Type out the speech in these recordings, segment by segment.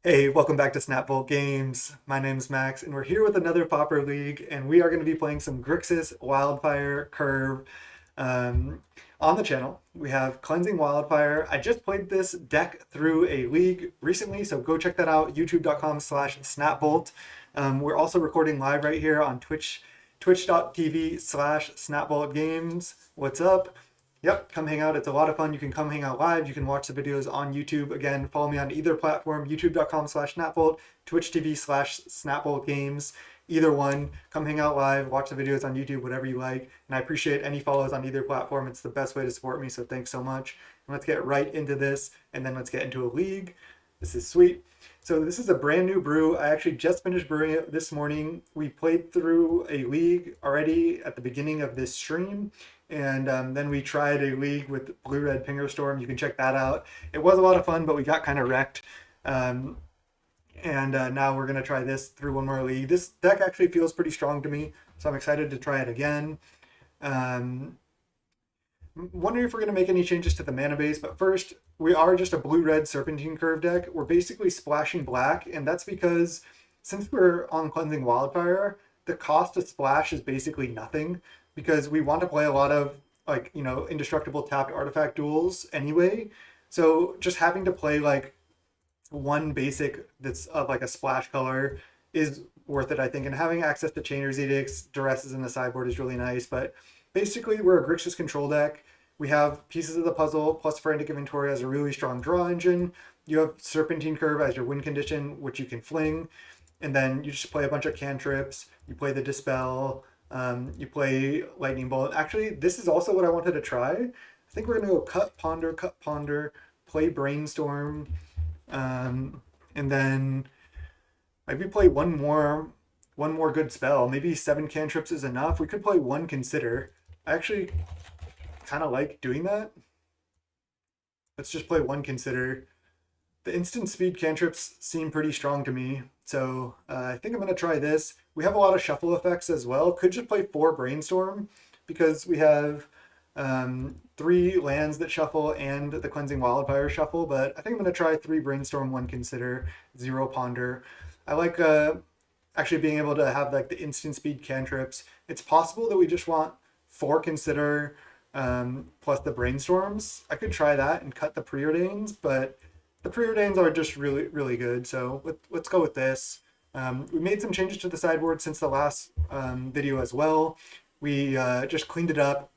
Hey, welcome back to Snapbolt Games. My name's Max, and we're here with another Pauper League, and we are going to be playing some Grixis Wildfire Curve um, on the channel. We have Cleansing Wildfire. I just played this deck through a league recently, so go check that out, youtube.com/snapbolt. We're also recording live right here on Twitch, twitch.tv/snapboltgames. What's up? Yep, come hang out. It's a lot of fun. You can come hang out live. You can watch the videos on YouTube. Again, follow me on either platform, youtube.com/snapbolt, Twitch TV/snapbolt games. Either one. Come hang out live, watch the videos on YouTube, whatever you like. And I appreciate any follows on either platform. It's the best way to support me, so thanks so much. And let's get right into this, and then let's get into a league. This is sweet. So this is a brand new brew. I actually just finished brewing it this morning. We played through a league already at the beginning of this stream. And then we tried a league with Blue Red Pinger Storm. You can check that out. It was a lot of fun, but we got kind of wrecked. Um, and now we're going to try this through one more league. This deck actually feels pretty strong to me, so I'm excited to try it again. Um, Wondering if we're going to make any changes to the mana base, but first, we are just a blue-red Serpentine Curve deck. We're basically splashing black, and that's because since we're on Cleansing Wildfire, the cost to splash is basically nothing because we want to play a lot of indestructible tapped artifact duels anyway. So just having to play like one basic that's of like a splash color is worth it, I think. And having access to Chainer's Edicts, Duresses in the sideboard is really nice. But basically, we're a Grixis control deck. We have pieces of the puzzle plus Frantic Inventory as a really strong draw engine. You have Serpentine Curve as your win condition, which you can fling. And then you just play a bunch of cantrips. You play the Dispel. You play Lightning Bolt. Actually, this is also what I wanted to try. I think we're going to go cut, ponder, play Brainstorm, and then maybe play one more good spell. Maybe 7 cantrips is enough. We could play one Consider. I actually kind of like doing that. Let's just play one Consider. The instant speed cantrips seem pretty strong to me, so I think I'm going to try this. We have a lot of shuffle effects as well. Could just play 4 Brainstorm because we have 3 lands that shuffle and the Cleansing Wildfire shuffle, but I think I'm going to try 3 Brainstorm, 1 Consider, 0 Ponder. I like actually being able to have like the instant speed cantrips. It's possible that we just want 4 Consider plus the Brainstorms. I could try that and cut the Preordains, but the Preordains are just really, really good. So let's go with this. We made some changes to the sideboard since the last video as well. We just cleaned it up.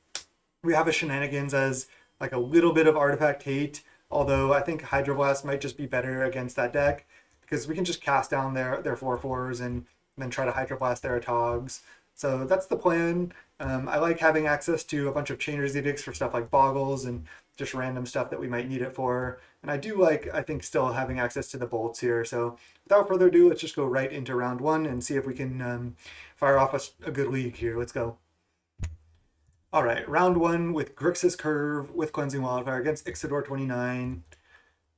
We have a Shenanigans as like a little bit of artifact hate, although I think Hydroblast might just be better against that deck because we can just cast down their 4/4s and then try to Hydroblast their Atogs. So that's the plan. I like having access to a bunch of Chainer's Edicts for stuff like Boggles and just random stuff that we might need it for. And I do like, I think, still having access to the bolts here. So without further ado, let's just go right into round 1 and see if we can fire off a good league here. Let's go. All right, round 1 with Grixis Curve with Cleansing Wildfire against Ixidor 29.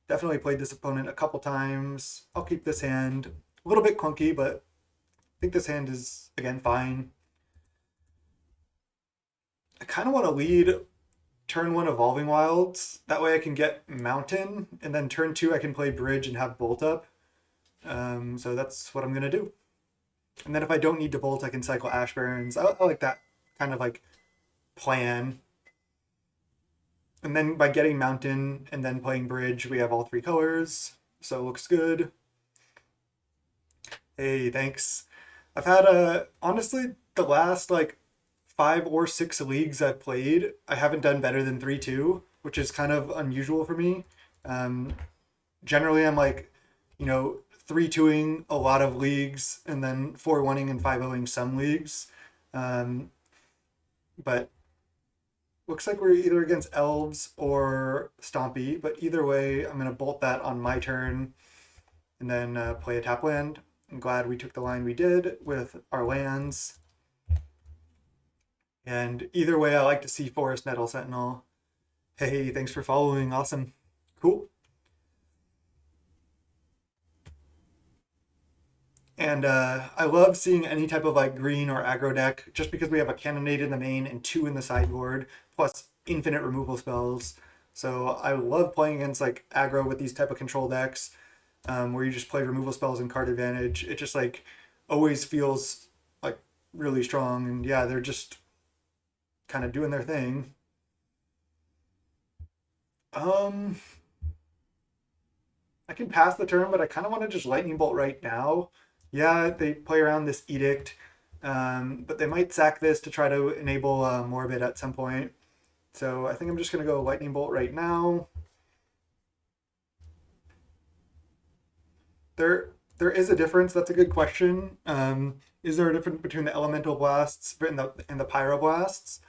Definitely played this opponent a couple times. I'll keep this hand. A little bit clunky, but I think this hand is, again, fine. I kind of want to lead turn 1 Evolving Wilds. That way I can get Mountain, and then turn 2 I can play Bridge and have Bolt up. So that's what I'm going to do. And then if I don't need to Bolt, I can cycle Ash Barrens. I like that kind of like plan. And then by getting Mountain and then playing Bridge, we have all 3 colors. So it looks good. Hey, thanks. I've had honestly the last like 5 or 6 leagues I've played, I haven't done better than 3-2, which is kind of unusual for me. Um, Generally, I'm like, 3-2ing a lot of leagues and then 4-1ing and 5-0ing some leagues. But looks like we're either against Elves or Stompy, but either way, I'm going to bolt that on my turn and then play a tap land. I'm glad we took the line we did with our lands. And either way, I like to see Forest Nettle Sentinel. Hey, thanks for following. Awesome. Cool. And I love seeing any type of like green or aggro deck just because we have a Cannonade in the main and 2 in the sideboard, plus infinite removal spells. So I love playing against like aggro with these type of control decks. where you just play removal spells and card advantage. It just like always feels like really strong. And yeah, they're just kind of doing their thing. Um, I can pass the turn, but I kind of want to just lightning bolt right now. Yeah, they play around this edict, but they might sack this to try to enable more of it at some point. So I think I'm just gonna go lightning bolt right now. There is a difference. That's a good question. Is there a difference between the elemental blasts and the pyroblasts?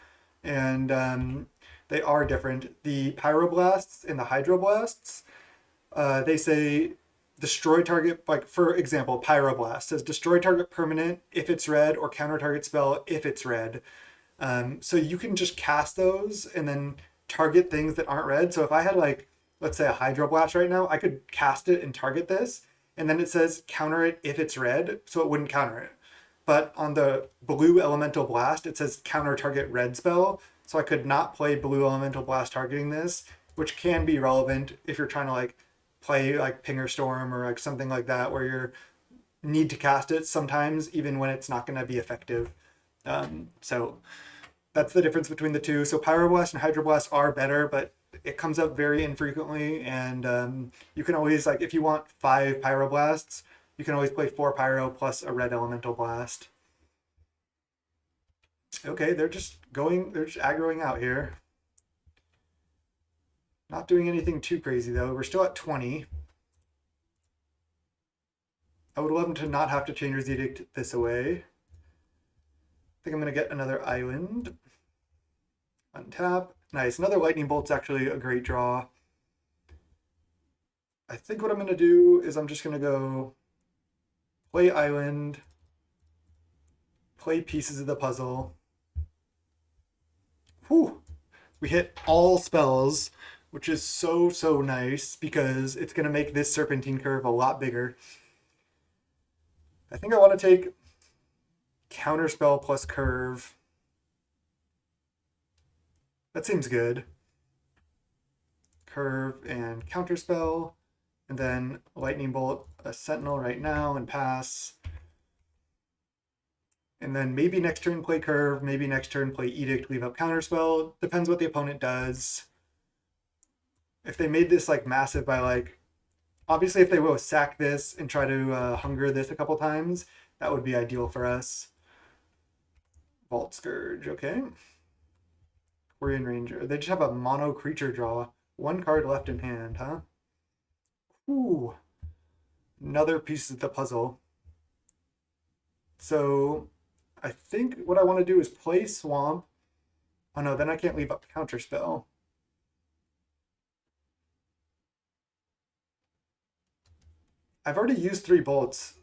And they are different. The pyroblasts and the hydroblasts, they say destroy target, like for example, pyroblast says destroy target permanent if it's red or counter target spell if it's red. So you can just cast those and then target things that aren't red. So if I had like, let's say a hydroblast right now, I could cast it and target this, and then it says counter it if it's red, so it wouldn't counter it. But on the blue elemental blast, it says counter target red spell, so I could not play blue elemental blast targeting this, which can be relevant if you're trying to like play like Pinger Storm or like something like that where you need to cast it sometimes even when it's not going to be effective. So that's the difference between the two. So Pyroblast and Hydroblast are better, but it comes up very infrequently, and you can always, like, if you want 5 Pyroblasts, you can always play 4 Pyro plus a red Elemental Blast. Okay, they're just aggroing out here. Not doing anything too crazy, though. We're still at 20. I would love them to not have to Chainer's Edict this away. I think I'm going to get another island. Untap. Nice. Another lightning bolt's actually a great draw. I think what I'm going to do is I'm just going to go play island, play pieces of the puzzle. Whew. We hit all spells, which is so nice because it's going to make this Serpentine Curve a lot bigger. I think I want to take Counterspell plus Curve. That seems good. Curve and Counterspell, and then Lightning Bolt a Sentinel right now and pass. And then maybe next turn play Curve, maybe next turn play Edict, leave up Counterspell. Depends what the opponent does. If they made this like massive by like, obviously if they will sack this and try to hunger this a couple times, that would be ideal for us. Vault Scourge, okay. Quarian Ranger. They just have a mono creature draw. 1 card left in hand, huh? Ooh. Another piece of the puzzle. So I think what I want to do is play Swamp. Oh no, then I can't leave up Counterspell. I've already used 3 bolts,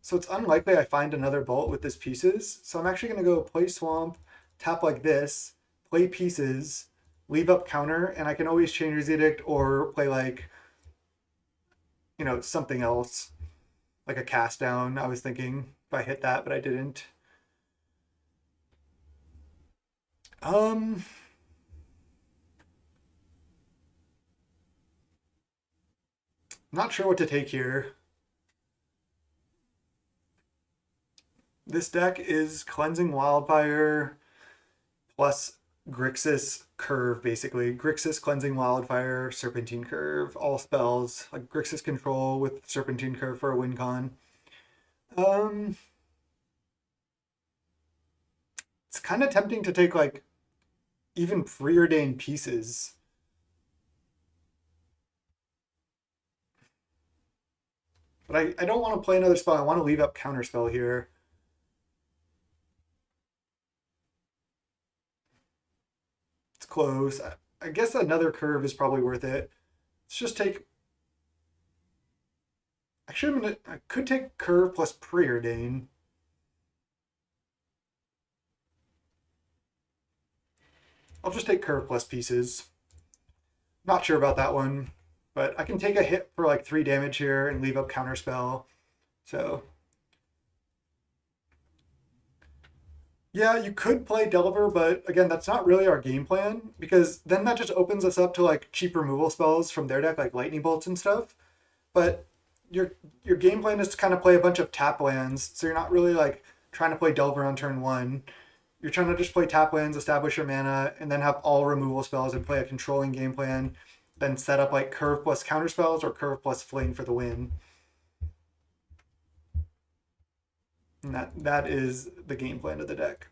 so it's unlikely I find another bolt with this pieces. So I'm actually going to go play Swamp, tap like this, play pieces, leave up counter, and I can always Chainer's Edict or play like, you know, something else, like a cast down. I was thinking if I hit that, but I didn't. Not sure what to take here. This deck is Cleansing Wildfire plus Grixis Curve, basically. Grixis, Cleansing Wildfire, Serpentine Curve, all spells. Like Grixis Control with Serpentine Curve for a win con. It's kind of tempting to take like even preordained pieces. But I don't want to play another spell. I want to leave up Counterspell here. It's close. I guess another curve is probably worth it. Let's just take... Actually, I could take Curve plus Preordain. I'll just take Curve plus pieces. Not sure about that one, but I can take a hit for like 3 damage here and leave up Counterspell. So yeah, you could play Delver, but again, that's not really our game plan because then that just opens us up to like cheap removal spells from their deck, like Lightning Bolts and stuff. But your game plan is to kind of play a bunch of tap lands, so you're not really like trying to play Delver on turn one. You're trying to just play tap lands, establish your mana, and then have all removal spells and play a controlling game plan. Then set up like curve plus counter spells or curve plus fling for the win. And that is the game plan of the deck.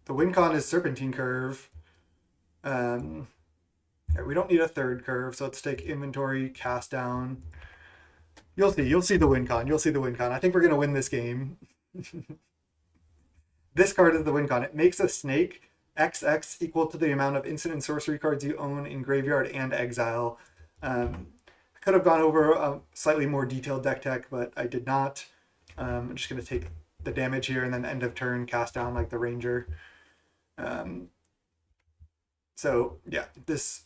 The win con is Serpentine Curve. We don't need a third curve, so let's take inventory, cast down. You'll see the win con. You'll see the win con. I think we're gonna win this game. This card is the win con. It makes a snake XX equal to the amount of instant and sorcery cards you own in graveyard and exile. I could have gone over a slightly more detailed deck tech, but I did not. I'm just gonna take the damage here and then end of turn cast down like the ranger. So yeah, this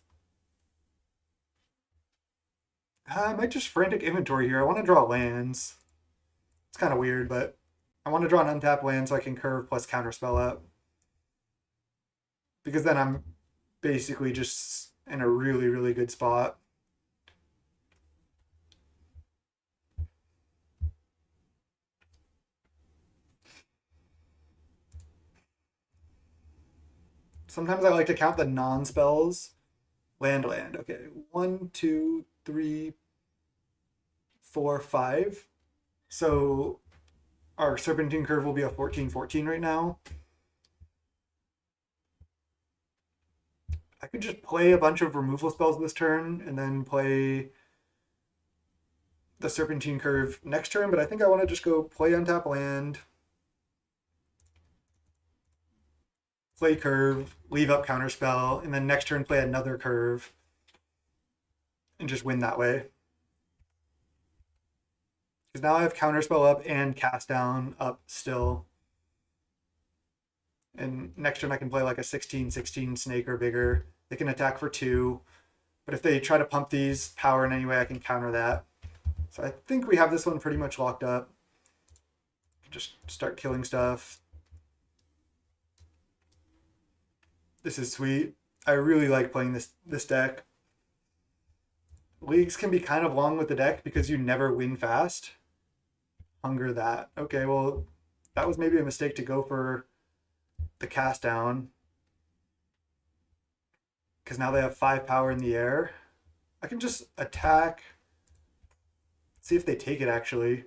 I might just frantic inventory here. I want to draw lands. It's kind of weird, but I want to draw an untapped land so I can curve plus counterspell up. Because then I'm basically just in a really, really good spot. Sometimes I like to count the non-spells. Land. Okay, 1, 2, 3, 4, 5. So our Serpentine Curve will be a 14/14 right now. I could just play a bunch of removal spells this turn and then play the Serpentine Curve next turn, but I think I want to just go play untap land, play curve, leave up counterspell, and then next turn play another curve and just win that way. Because now I have counterspell up and cast down up still. And next turn I can play like a 16/16 snake or bigger. They can attack for 2. But if they try to pump these power in any way, I can counter that. So I think we have this one pretty much locked up. Just start killing stuff. This is sweet. I really like playing this deck. Leagues can be kind of long with the deck because you never win fast. Hunger that. Okay, well, that was maybe a mistake to go for the cast down. Because now they have 5 power in the air. I can just attack. See if they take it, actually.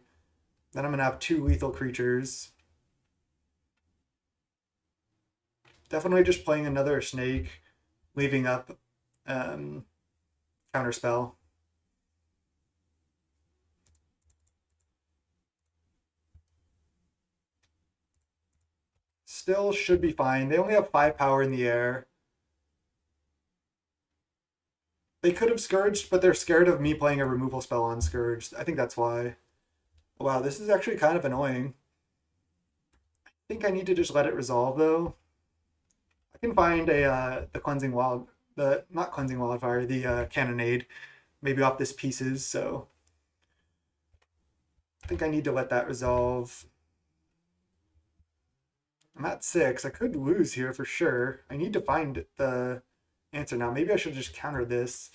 Then I'm going to have 2 lethal creatures. Definitely just playing another snake, leaving up counterspell. Still should be fine. They only have 5 power in the air. They could have Scourged, but they're scared of me playing a removal spell on Scourged. I think that's why. Wow, this is actually kind of annoying. I think I need to just let it resolve, though. I can find the not Cleansing Wildfire, the Cannonade, maybe off this pieces, so I think I need to let that resolve. I'm at 6. I could lose here for sure. I need to find the answer now. Maybe I should just counter this.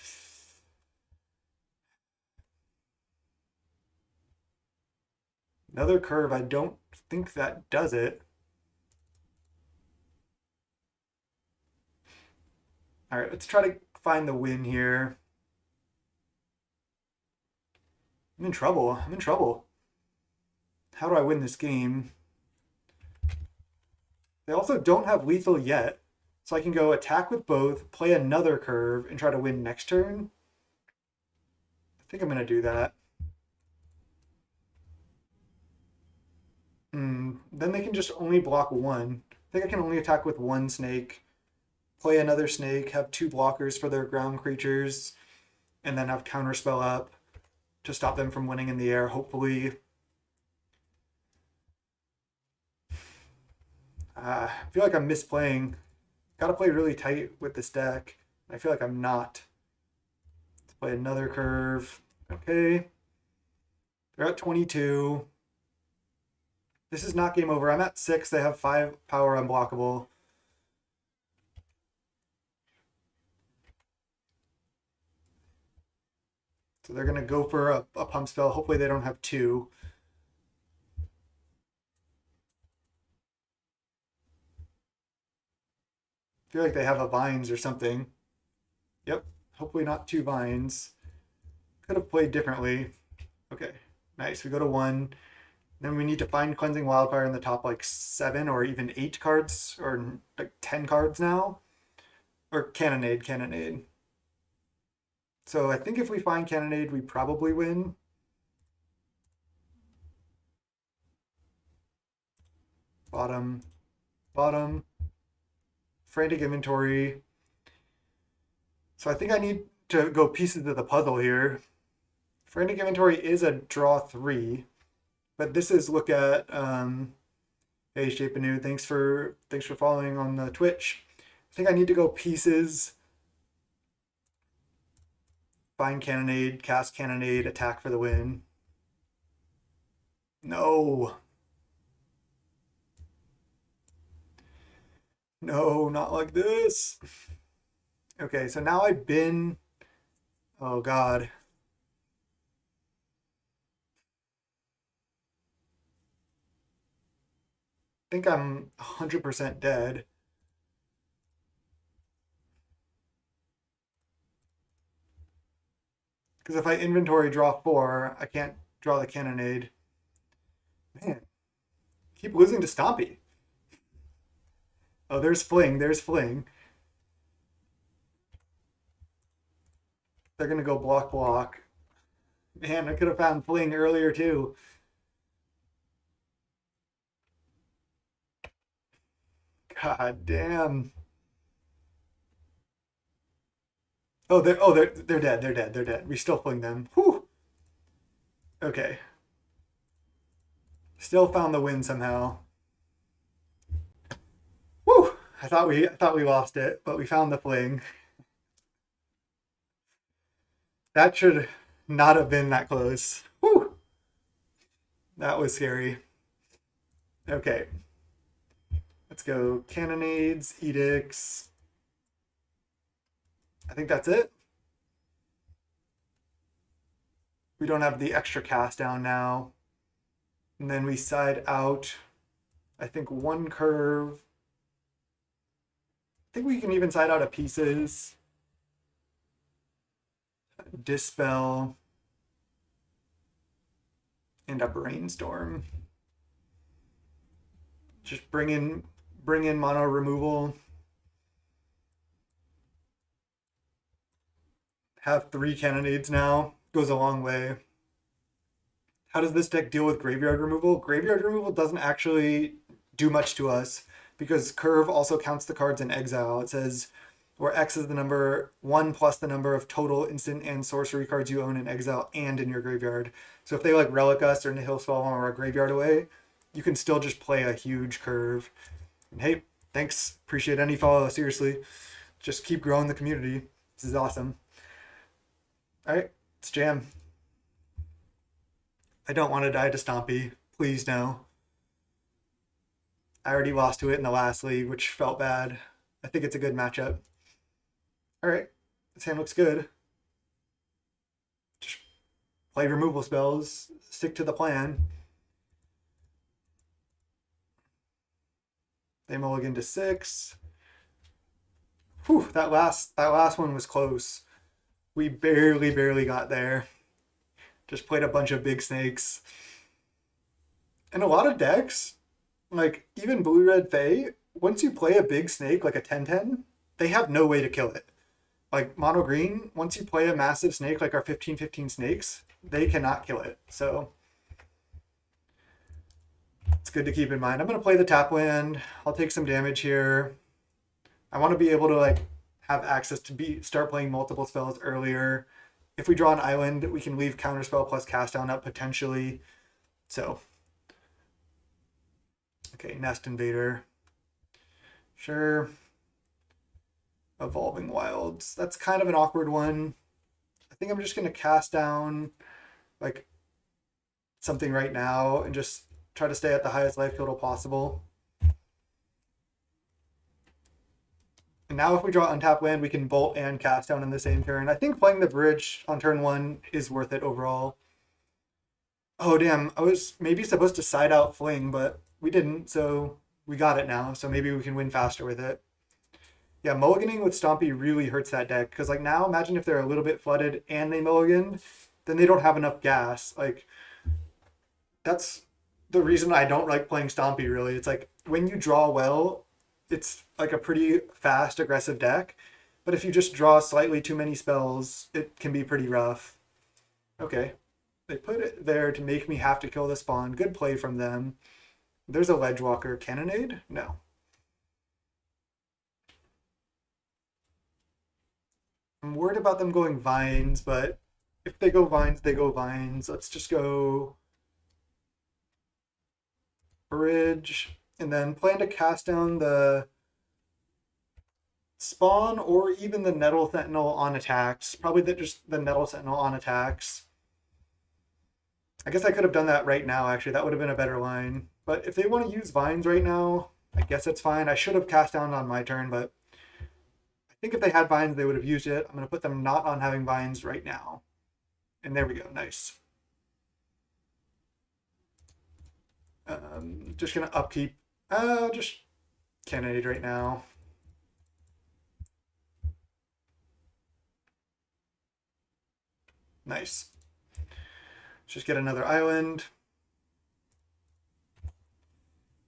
Another curve. I don't think that does it. All right, let's try to find the win here. I'm in trouble. I'm in trouble. How do I win this game? They also don't have lethal yet, so I can go attack with both, play another curve, and try to win next turn. I think I'm going to do that. Then they can just only block 1. I think I can only attack with 1 snake, play another snake, have 2 blockers for their ground creatures, and then have counterspell up to stop them from winning in the air, hopefully. I feel like I'm misplaying. Gotta play really tight with this deck. I feel like I'm not. Let's play another curve. Okay. They're at 22. This is not game over. I'm at 6. They have 5 power unblockable. So they're going to go for a pump spell. Hopefully they don't have two. I feel like they have a vines or something. Yep. Hopefully not two vines. Could have played differently. Okay. Nice. We go to 1. Then we need to find Cleansing Wildfire in the top like 7 or even 8 cards or like 10 cards now. Or Cannonade. So I think if we find Cannonade, we probably win. Bottom. Frantic Inventory. So I think I need to go pieces of the puzzle here. Frantic Inventory is a draw 3, but this is look at hey Shape Anew, thanks for following on the Twitch. I think I need to go pieces. Find Cannonade, cast Cannonade, attack for the win. No. No, not like this. Okay, so now I've been... Oh, God. I think I'm 100% dead. Because if I inventory draw 4, I can't draw the Cannonade. Man, keep losing to Stompy. Oh, there's Fling. They're going to go block. Man, I could have found Fling earlier too. God damn. Oh, they're dead. We still fling them. Whew. Okay. Still found the win somehow. Whew. I thought we lost it, but we found the fling. That should not have been that close. Whew. That was scary. Okay. Let's go Cannonades, Edicts. I think that's it. We don't have the extra cast down now. And then we side out, I think, 1 curve. I think we can even side out a pieces. Dispel. And a Brainstorm. Just bring in mono removal. Have 3 Cannonades now. Goes a long way. How does this deck deal with graveyard removal? Graveyard removal doesn't actually do much to us because curve also counts the cards in exile. It says where X is the number 1 plus the number of total instant and sorcery cards you own in exile and in your graveyard. So if they like Relic Us or Nihil Spellbomb or a graveyard away, you can still just play a huge curve. And hey, thanks. Appreciate any follow. Seriously. Just keep growing the community. This is awesome. All right, let's jam. I don't want to die to Stompy. Please, no. I already lost to it in the last league, which felt bad. I think it's a good matchup. All right, this hand looks good. Just play removal spells. Stick to the plan. They mulligan to 6. Whew, that last one was close. We barely got there. Just played a bunch of big snakes. And a lot of decks, like even Blue Red Fae, once you play a big snake like a 10/10, they have no way to kill it. Like Mono Green, once you play a massive snake like our 15/15 snakes, they cannot kill it. So it's good to keep in mind. I'm going to play the tap land. I'll take some damage here. I want to be able to like have access to start playing multiple spells earlier. If we draw an island, we can leave counterspell plus cast down up potentially. So, okay, Nest Invader. Sure. Evolving Wilds. That's kind of an awkward one. I think I'm just going to cast down like something right now and just try to stay at the highest life total possible. And now if we draw untap land, we can bolt and cast down in the same turn. I think playing the bridge on turn 1 is worth it overall. Oh, damn. I was maybe supposed to side out Fling, but we didn't, so we got it now. So maybe we can win faster with it. Yeah, mulliganing with Stompy really hurts that deck. Because, like, now imagine if they're a little bit flooded and they mulligan, then they don't have enough gas. Like, that's the reason I don't like playing Stompy, really. It's like, when you draw well, it's like a pretty fast, aggressive deck. But if you just draw slightly too many spells, it can be pretty rough. Okay. They put it there to make me have to kill the spawn. Good play from them. There's a Ledgewalker. Cannonade? No. I'm worried about them going Vines, but if they go Vines, they go Vines. Let's just go Bridge, and then plan to cast down the Spawn or even the Nettle Sentinel on attacks. Probably just the Nettle Sentinel on attacks. I guess I could have done that right now, actually. That would have been a better line. But if they want to use Vines right now, I guess it's fine. I should have cast down on my turn, but I think if they had Vines, they would have used it. I'm going to put them not on having Vines right now. And there we go. Nice. Just going to upkeep. Just Cannonade right now. Nice. Just get another island.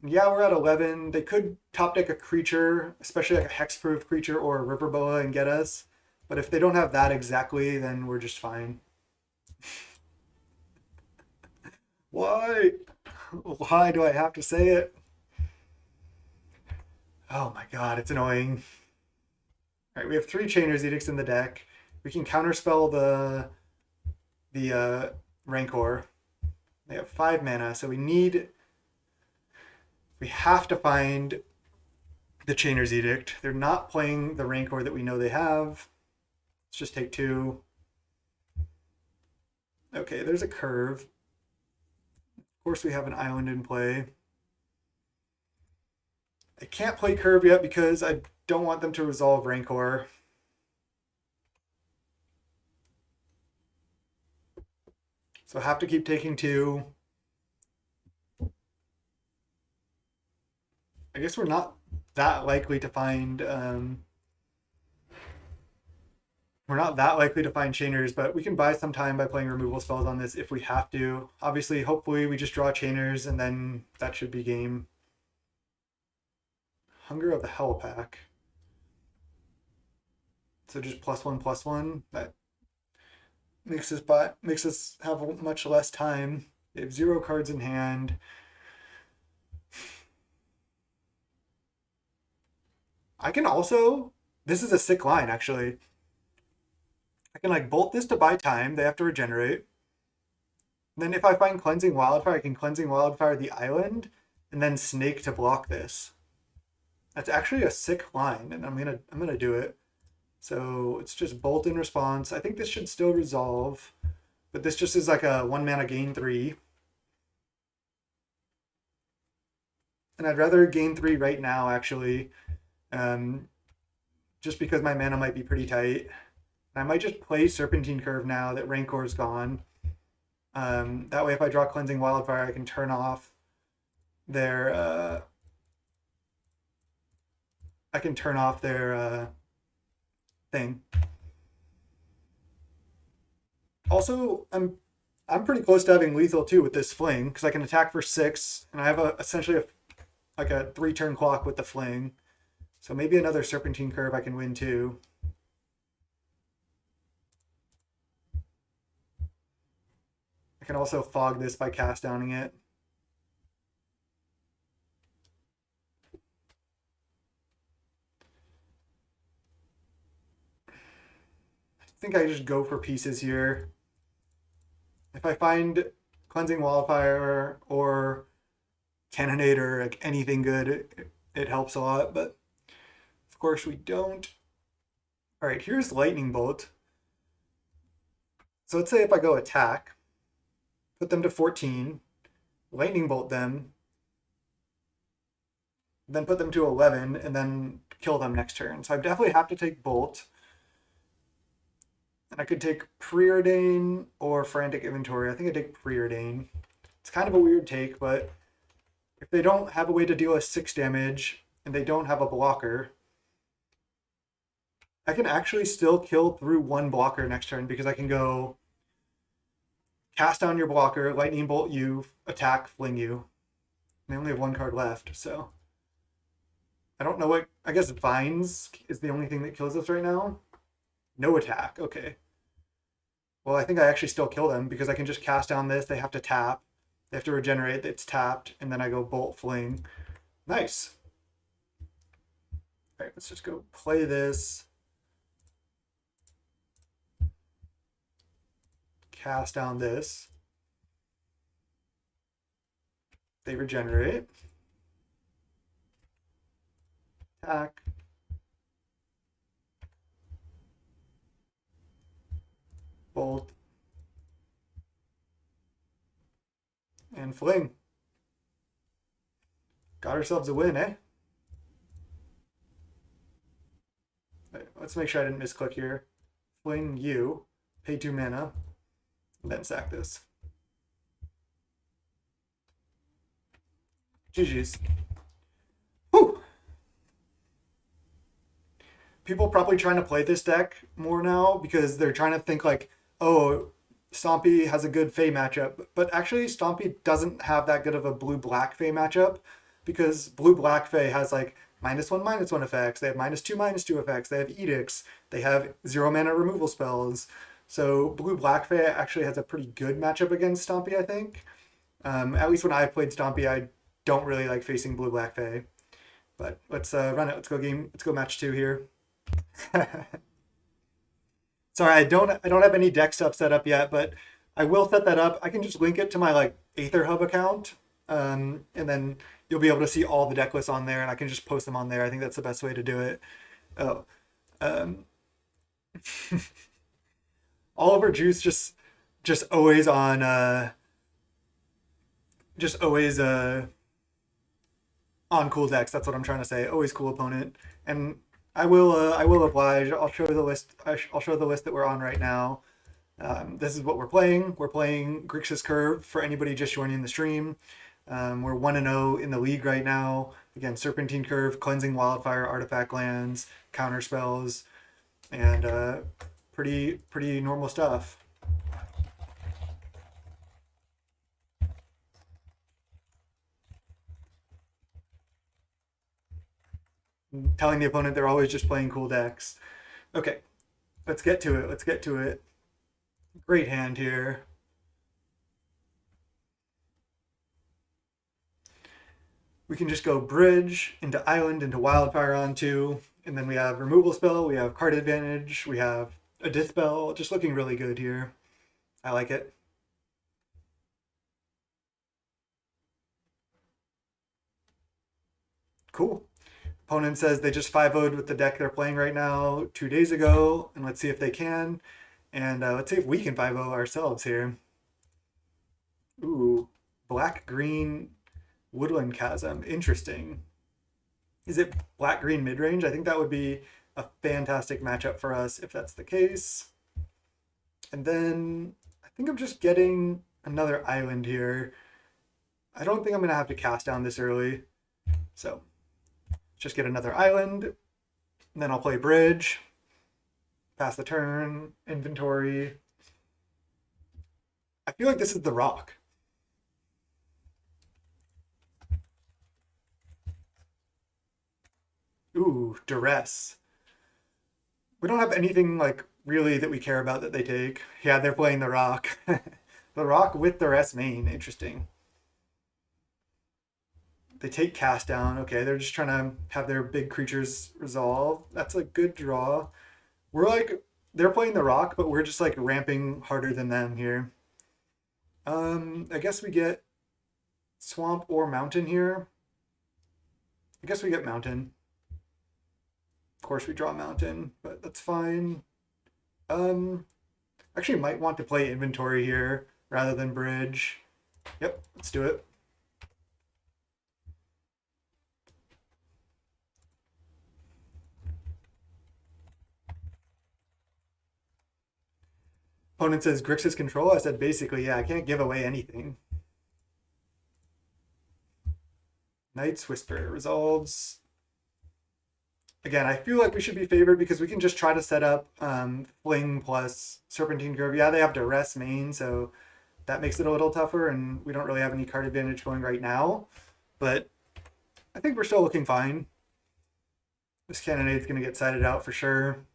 Yeah, we're at 11. They could top deck a creature, especially like a hexproof creature or a river boa and get us. But if they don't have that exactly, then we're just fine. Why? Why do I have to say it? Oh my god, it's annoying. All right, we have 3 Chainer's Edicts in the deck. We can counterspell the Rancor. They have 5 mana, so we have to find the Chainer's Edict. They're not playing the Rancor that we know they have. Let's just take 2. Okay, there's a curve. Of course we have an island in play. I can't play curve yet because I don't want them to resolve Rancor. So I have to keep taking 2. I guess we're not that likely to find Chainers, but we can buy some time by playing removal spells on this if we have to. Obviously, hopefully we just draw Chainers and then that should be game. Hunger of the Hell Pack. So just +1/+1. That makes us have much less time. They have 0 cards in hand. I can also, this is a sick line actually. I can like bolt this to buy time. They have to regenerate. Then if I find Cleansing Wildfire, I can Cleansing Wildfire the island and then Snake to block this. That's actually a sick line, and I'm gonna do it. So it's just bolt in response. I think this should still resolve, but this just is like a 1 mana gain 3. And I'd rather gain 3 right now, actually, just because my mana might be pretty tight. And I might just play Serpentine Curve now that Rancor's gone. That way, if I draw Cleansing Wildfire, I can turn off their thing. Also, I'm pretty close to having lethal too with this Fling because I can attack for 6, and I have essentially a 3-turn clock with the Fling. So maybe another Serpentine Curve I can win too. I can also fog this by cast downing it. I think I just go for pieces here. If I find Cleansing Wildfire or Cannonade or like anything good, it helps a lot, but of course we don't. All right, here's Lightning Bolt. So let's say if I go attack, put them to 14, Lightning Bolt them, then put them to 11, and then kill them next turn. So I definitely have to take Bolt. And I could take Preordain or Frantic Inventory. I think I take Preordain. It's kind of a weird take, but if they don't have a way to deal us 6 damage and they don't have a blocker, I can actually still kill through 1 blocker next turn because I can go cast down your blocker, lightning bolt you, attack, fling you. And they only have 1 card left, so I don't know what. I guess Vines is the only thing that kills us right now. No attack. Okay. Well, I think I actually still kill them because I can just cast down this. They have to tap. They have to regenerate. It's tapped, and then I go bolt fling. Nice. All right, let's just go play this. Cast down this. They regenerate. Attack. Bolt. And fling. Got ourselves a win, eh? Right, let's make sure I didn't misclick here. Fling you. Pay 2 mana. And then sack this. GG's. Whew! People probably trying to play this deck more now because they're trying to think like, oh, Stompy has a good Fey matchup. But actually, Stompy doesn't have that good of a blue-black Fey matchup because blue-black Fey has like -1/-1 effects. They have -2/-2 effects. They have edicts. They have 0 mana removal spells. So blue-black Fey actually has a pretty good matchup against Stompy, I think. At least when I played Stompy, I don't really like facing blue-black Fey. But let's run it. Let's go match 2 here. Sorry, I don't have any deck stuff set up yet, but I will set that up. I can just link it to my like Aether Hub account, and then you'll be able to see all the deck lists on there, and I can just post them on there. I think that's the best way to do it. Oh, Oliver Juice just always on on cool decks. That's what I'm trying to say. Always cool opponent, and I will oblige. I'll show the list. I'll show the list that we're on right now. This is what we're playing. We're playing Grixis Curve for anybody just joining the stream. We're 1-0 in the league right now. Again, Serpentine Curve, Cleansing Wildfire, Artifact Lands, Counter Spells, and pretty normal stuff. Telling the opponent they're always just playing cool decks. Okay, let's get to it. Great hand here. We can just go bridge into island into wildfire on 2, and then we have removal spell, we have card advantage, we have a dispel. Just looking really good here. I like it. Cool. Opponent says they just 5-0'd with the deck they're playing right now 2 days ago, and let's see if they can. And let's see if we can 5-0 ourselves here. Ooh, black-green Woodland Chasm. Interesting. Is it black-green mid-range? I think that would be a fantastic matchup for us if that's the case. And then I think I'm just getting another island here. I don't think I'm going to have to cast down this early. So just get another island, and then I'll play bridge, pass the turn, inventory. I feel like this is the rock. Ooh, duress. We don't have anything like really that we care about that they take. Yeah, they're playing the rock. The rock with duress main. Interesting. They take cast down. Okay, they're just trying to have their big creatures resolve. That's a good draw. We're like, they're playing the rock, but we're just like ramping harder than them here. I guess we get swamp or mountain here. I guess we get mountain. Of course we draw mountain, but that's fine. Actually might want to play inventory here rather than bridge. Yep, let's do it. Opponent says Grixis control. I said basically, yeah, I can't give away anything. Knight's Whisper resolves. Again, I feel like we should be favored because we can just try to set up Fling plus Serpentine Grove. Yeah, they have Duress main, so that makes it a little tougher, and we don't really have any card advantage going right now. But I think we're still looking fine. This cannonade's going to get sided out for sure.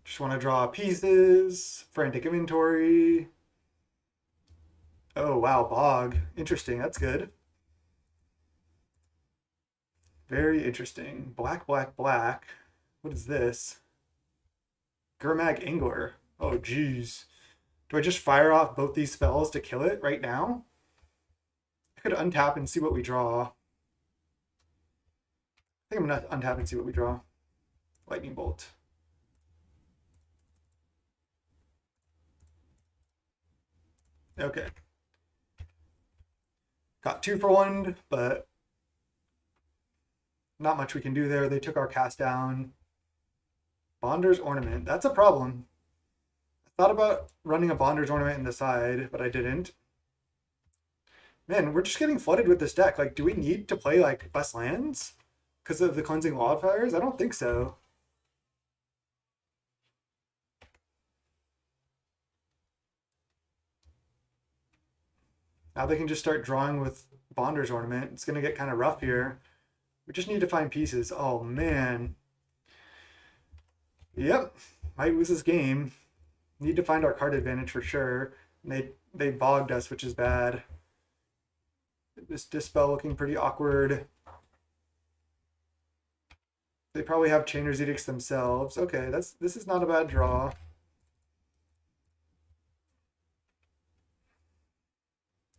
Just want to draw pieces. Frantic Inventory. Oh, wow, Bog. Interesting. That's good. Very interesting. Black, black, black. What is this? Gurmag Angler. Oh, geez. Do I just fire off both these spells to kill it right now? I could untap and see what we draw. I think I'm going to untap and see what we draw. Lightning Bolt. Okay. Got 2 for 1, but not much we can do there. They took our cast down. Bonder's Ornament. That's a problem. I thought about running a Bonder's Ornament in the side, but I didn't. Man, we're just getting flooded with this deck. Like, do we need to play, like, less lands because of the Cleansing Wildfires? I don't think so. Now they can just start drawing with Bonder's Ornament. It's going to get kind of rough here. We just need to find pieces. Oh, man. Yep. Might lose this game. Need to find our card advantage for sure. And they bogged us, which is bad. This Dispel looking pretty awkward. They probably have Chainer's Edicts themselves. Okay, this is not a bad draw.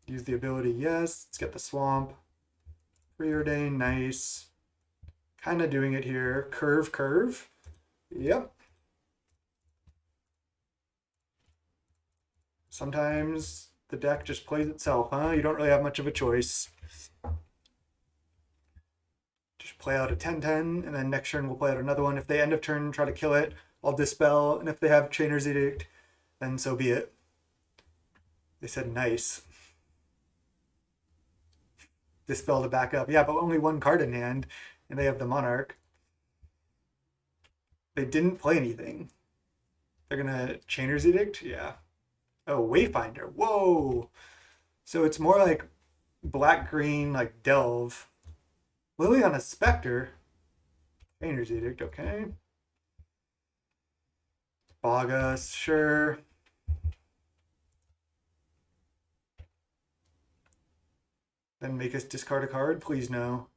Use the ability, yes. Let's get the Swamp. Preordain, nice. Kind of doing it here. Curve, curve. Yep. Sometimes the deck just plays itself, huh? You don't really have much of a choice. Just play out a 10-10, and then next turn we'll play out another one. If they end of turn try to kill it, I'll Dispel, and if they have Chainer's Edict, then so be it. They said nice. Dispel to back up. Yeah, but only 1 card in hand, and they have the Monarch. They didn't play anything. They're gonna Chainer's Edict? Yeah. Oh, Wayfinder. Whoa. So it's more like black-green, like Delve. Liliana Spectre. Chainer's Edict, okay. Bogus, sure. Then make us discard a card? Please no.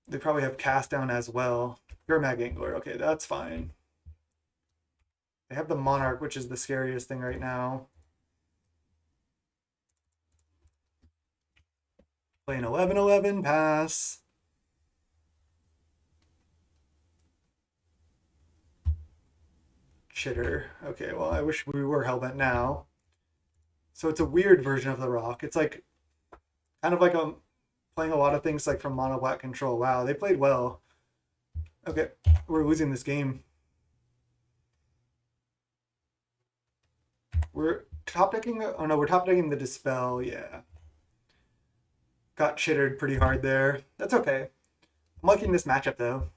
They probably have Cast Down as well. Gurmag Angler. Okay, that's fine. They have the Monarch, which is the scariest thing right now. Playing 11-11, pass. Chitter. Okay, well, I wish we were Hellbent now. So it's a weird version of the Rock. It's like kind of like playing a lot of things like from Mono Black Control. Wow, they played well. Okay, we're losing this game. We're top decking. Oh no, we're top decking the Dispel. Yeah, got chittered pretty hard there. That's okay. I'm liking this matchup though.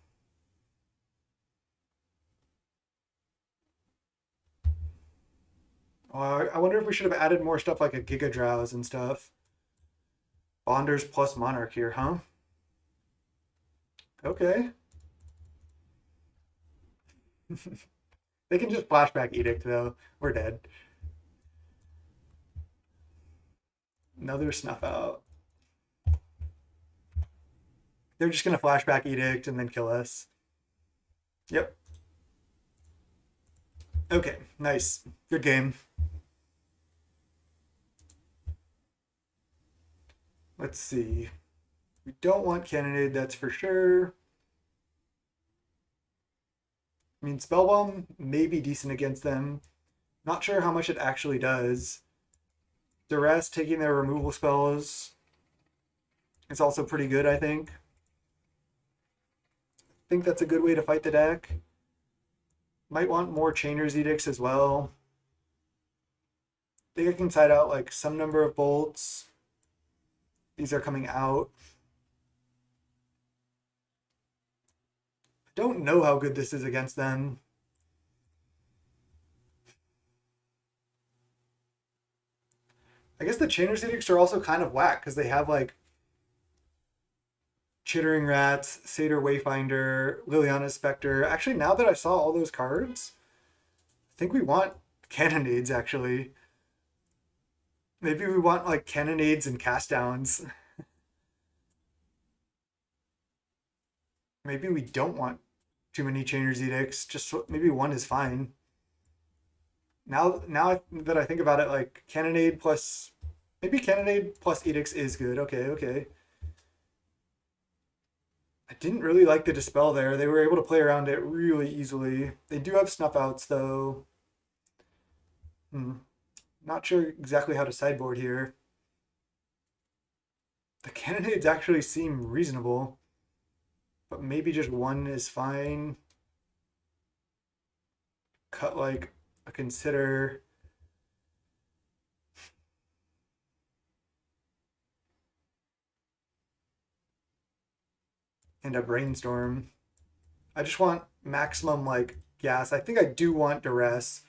Oh, I wonder if we should have added more stuff like a Giga Drowse and stuff. Bonders plus Monarch here, huh? Okay. They can just Flashback Edict though. We're dead. Another Snuff Out. They're just gonna Flashback Edict and then kill us. Yep. Okay, nice. Good game. Let's see. We don't want Cannonade, that's for sure. I mean, Spellbomb may be decent against them. Not sure how much it actually does. Duress taking their removal spells is also pretty good, I think. think that's a good way to fight the deck. Might want more Chainer's Edicts as well. I think I can side out like some number of bolts. These are coming out. I don't know how good this is against them. I guess the Chainer's Edicts are also kind of whack because they have like Chittering Rats, Satyr Wayfinder, Liliana's Spectre. Actually, now that I saw all those cards, I think we want Cannonades actually. Maybe we want like Cannonades and Cast Downs. Maybe we don't want too many Chainer's Edicts. Just maybe one is fine. Now that I think about it, like Cannonade plus maybe Cannonade plus Edicts is good. Okay. I didn't really like the Dispel there. They were able to play around it really easily. They do have Snuff Outs though. Not sure exactly how to sideboard here. The Cannonades actually seem reasonable, but maybe just one is fine. Cut like a Consider. And a Brainstorm. I just want maximum like gas. I think I do want Duress.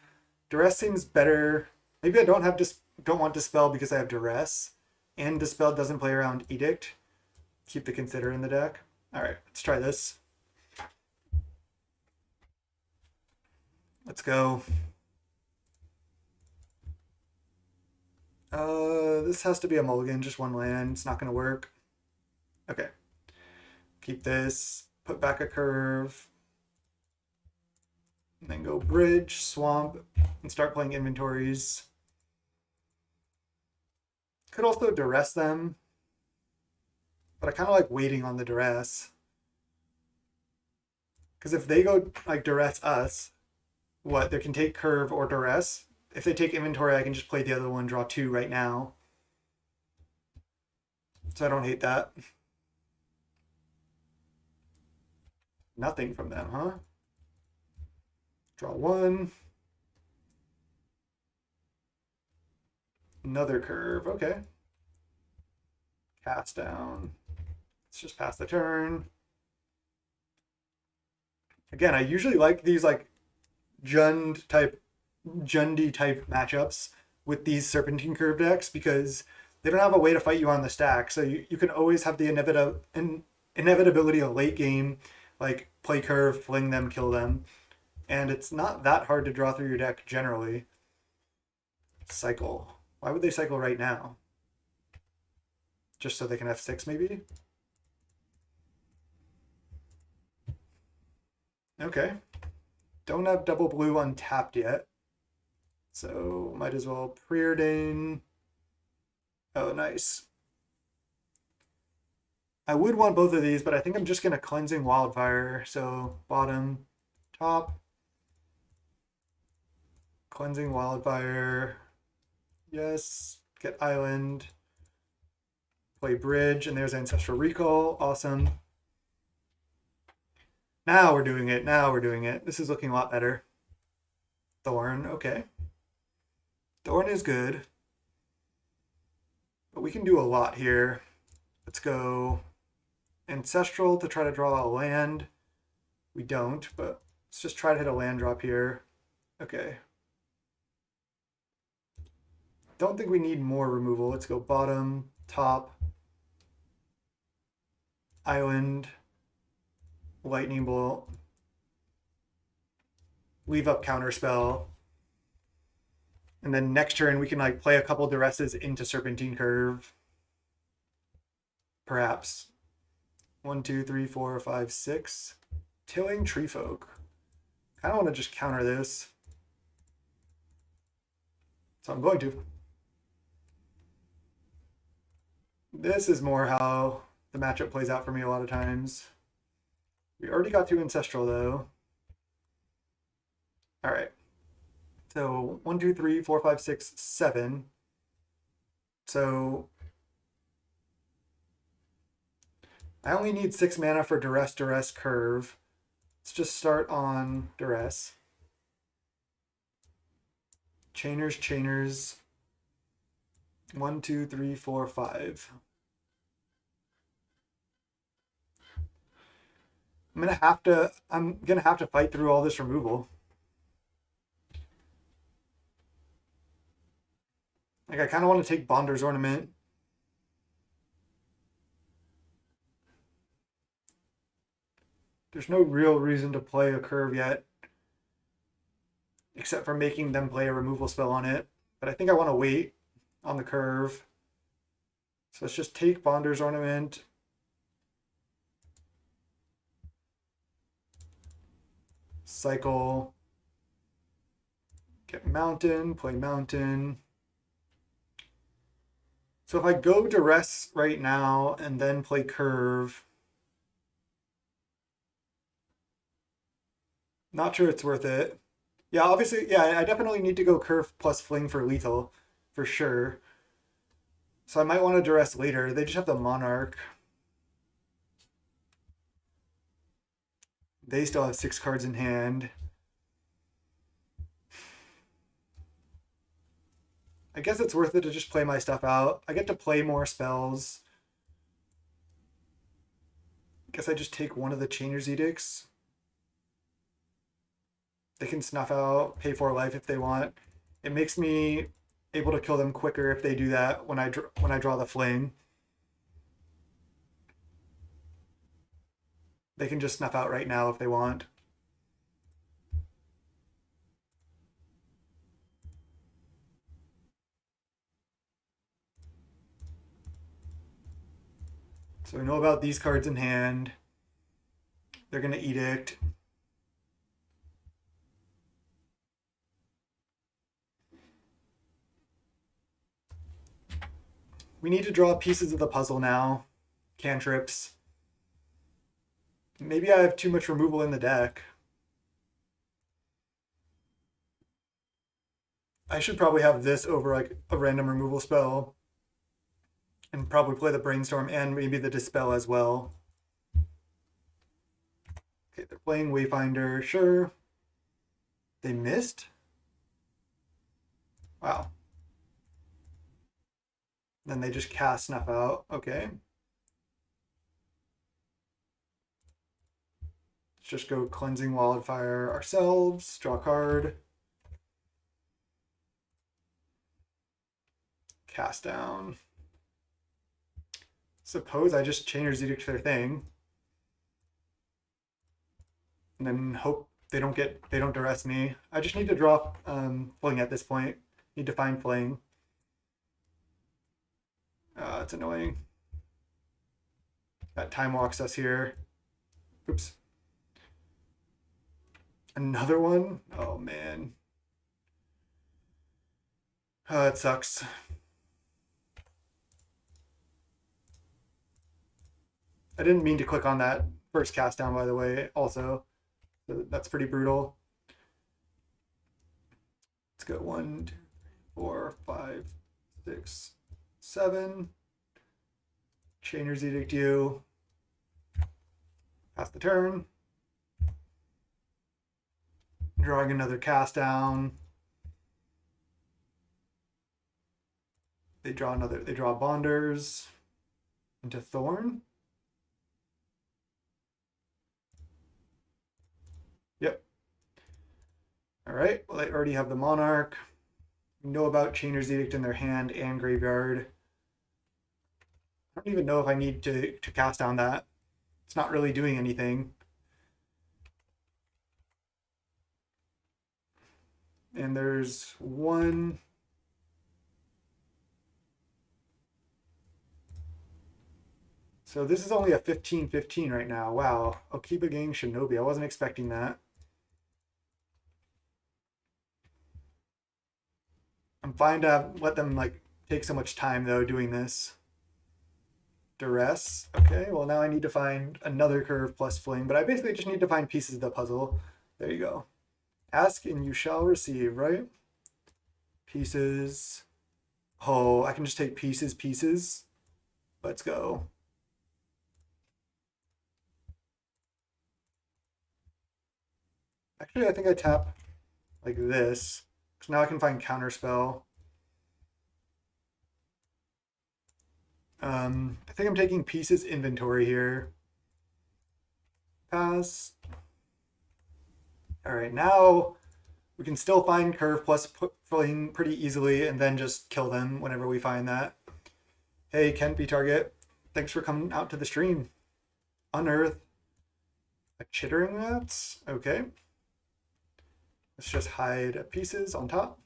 Duress seems better. Maybe I don't want Dispel because I have Duress. And Dispel doesn't play around Edict. Keep the Consider in the deck. Alright, let's try this. Let's go. This has to be a mulligan, just one land. It's not going to work. Okay. Keep this. Put back a curve. And then go Bridge, Swamp, and start playing inventories. Could also Duress them. But I kind of like waiting on the Duress. Because if they go like Duress us, what? They can take Curve or Duress. If they take Inventory, I can just play the other one, draw 2 right now. So I don't hate that. Nothing from them, huh? Draw 1. Another Curve, okay. Cast Down. Let's just pass the turn. Again, I usually like these like Jundy type matchups with these Serpentine Curve decks because they don't have a way to fight you on the stack. So you can always have the inevitability of late game, like play curve, fling them, kill them. And it's not that hard to draw through your deck generally. Cycle. Why would they cycle right now? Just so they can F6 maybe? Okay. Don't have double blue untapped yet. So might as well preordain. Oh, nice. I would want both of these, but I think I'm just going to Cleansing Wildfire. So bottom, top. Cleansing Wildfire. Yes. Get Island. Play Bridge, and there's Ancestral Recall. Awesome. Now we're doing it. This is looking a lot better. Thorn, okay. Thorn is good. But we can do a lot here. Let's go Ancestral to try to draw a land. We don't, but let's just try to hit a land drop here. Okay. Don't think we need more removal. Let's go bottom, top, Island, Lightning Bolt, leave up Counterspell. And then next turn we can like play a couple Duresses into Serpentine Curve. Perhaps. 1, 2, 3, 4, 5, 6. Tilling Treefolk. I don't want to just counter this. So I'm going to. This is more how the matchup plays out for me a lot of times. We already got through Ancestral though. All right. So 1, 2, 3, 4, 5, 6, 7. So I only need 6 mana for Duress Curve. Let's just start on duress. Chainers, chainers. 1, 2, 3, 4, 5. I'm gonna have to fight through all this removal. Like, I kind of want to take Bonder's Ornament. There's no real reason to play a curve yet, except for making them play a removal spell on it. But I think I want to wait on the curve. So let's just take Bonder's Ornament. Cycle. Get Mountain, play Mountain. So if I go duress right now and then play curve, not sure it's worth it. Yeah, obviously, yeah, I definitely need to go curve plus fling for lethal, for sure. So I might want to duress later. They just have the Monarch. They still have 6 cards in hand. I guess it's worth it to just play my stuff out. I get to play more spells. I guess I just take one of the Chainer's Edicts. They can snuff out, pay 4 life if they want. It makes me able to kill them quicker if they do that when I draw the fling. They can just snuff out right now if they want. So we know about these cards in hand. They're going to Edict. We need to draw pieces of the puzzle now. Cantrips. Maybe I have too much removal in the deck. I should probably have this over like a random removal spell. And probably play the Brainstorm and maybe the Dispel as well. Okay, they're playing Wayfinder, sure. They missed? Wow. Then they just cast Snuff Out. Okay. Let's just go Cleansing Wildfire ourselves. Draw a card. Cast down. Suppose I just Chainer's Edict their thing. And then hope they don't duress me. I just need to draw Fling at this point. Need to find Fling. It's annoying. That time walks us here. Oops. Another one? Oh man. It sucks. I didn't mean to click on that first cast down, by the way, also. That's pretty brutal. Let's go 1, 2, 3, 4, 5, 6, 7. Chainer's Edict you. Pass the turn. Drawing another cast down. They draw Bonders into Thorn. Yep. All right, well, they already have the Monarch. We know about Chainer's Edict in their hand and graveyard. I don't even know if I need to cast down that. It's not really doing anything. And there's one. So this is only a 15-15 right now. Wow. Okiba Gang Shinobi. I wasn't expecting that. I'm fine to let them like take so much time though doing this. Duress. Okay, well now I need to find another curve plus fling, but I basically just need to find pieces of the puzzle. There you go. Ask and you shall receive, right? Pieces. Oh, I can just take pieces. Let's go. Actually, I think I tap like this, because now I can find counterspell. I think I'm taking pieces inventory here. Pass. All right, now we can still find curve plus fling pretty easily and then just kill them whenever we find that. Hey, Kent B Target, thanks for coming out to the stream. Unearth a chittering rats. Okay. Let's just hide pieces on top.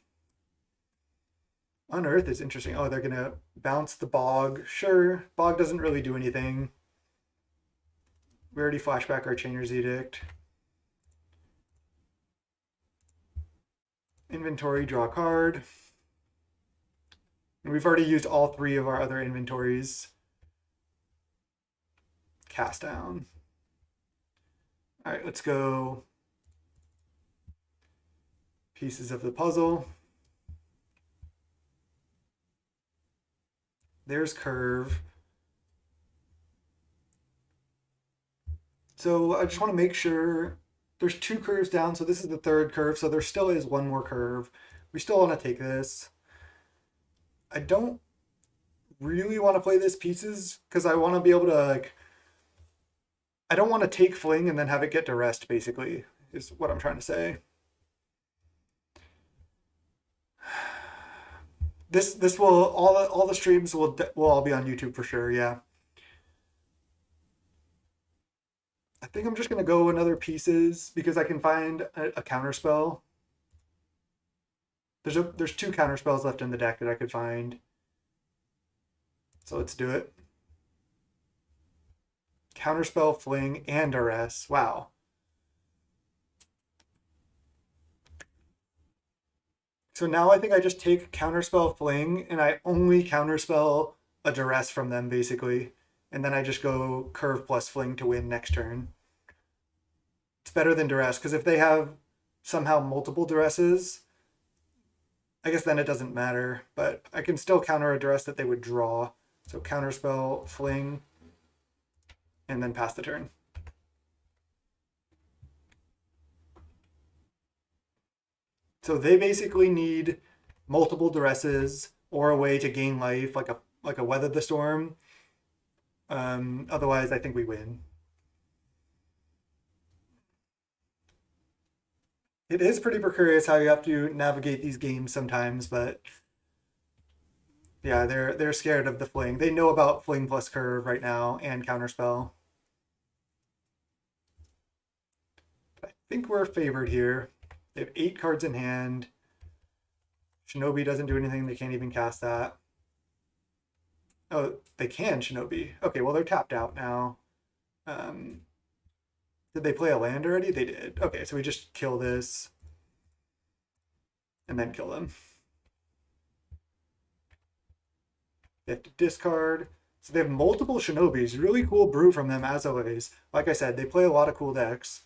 Unearth is interesting. Oh, they're gonna bounce the bog. Sure, bog doesn't really do anything. We already flashback our Chainer's Edict. Inventory, draw a card. And we've already used all 3 of our other inventories. Cast down. All right, let's go. Pieces of the puzzle. There's curve. So I just want to make sure there's 2 curves down. So this is the 3rd curve. So there still is 1 more curve. We still want to take this. I don't really want to play this pieces because I want to be able to like, I don't want to take fling and then have it get to rest, basically, is what I'm trying to say. This will all the streams will all be on YouTube for sure. Yeah. I think I'm just gonna go another pieces because I can find a counter spell. There's 2 counter spells left in the deck that I could find. So let's do it. Counterspell, fling, and duress. Wow. So now I think I just take counterspell, fling, and I only counterspell a duress from them, basically. And then I just go curve plus fling to win next turn. It's better than duress, because if they have somehow multiple duresses, I guess then it doesn't matter. But I can still counter a duress that they would draw. So counterspell, fling, and then pass the turn. So they basically need multiple duresses or a way to gain life, like a weather the storm. Otherwise, I think we win. It is pretty precarious how you have to navigate these games sometimes, but yeah, they're scared of the fling. They know about fling plus curve right now and counterspell. I think we're favored here. They have 8 cards in hand. Shinobi doesn't do anything. They can't even cast that. Oh, they can Shinobi. Okay, well, they're tapped out now. Did they play a land already? They did. Okay, so we just kill this and then kill them. They have to discard. So they have multiple Shinobis. Really cool brew from them, as always. Like I said, they play a lot of cool decks.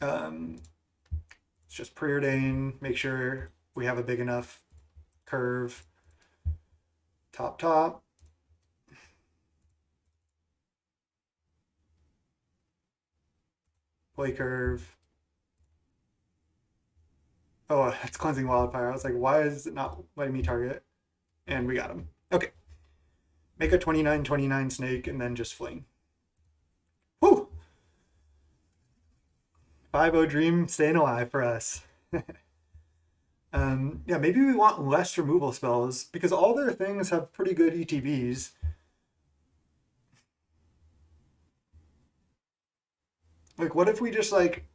It's just preordain, make sure we have a big enough curve. Top. Play curve. Oh, it's cleansing wildfire. I was like, why is it not letting me target? And we got him. Okay. Make a 29/29 snake and then just fling. Woo! 5-0 dream staying alive for us. Yeah, maybe we want less removal spells because all their things have pretty good ETBs. Like, what if we just like,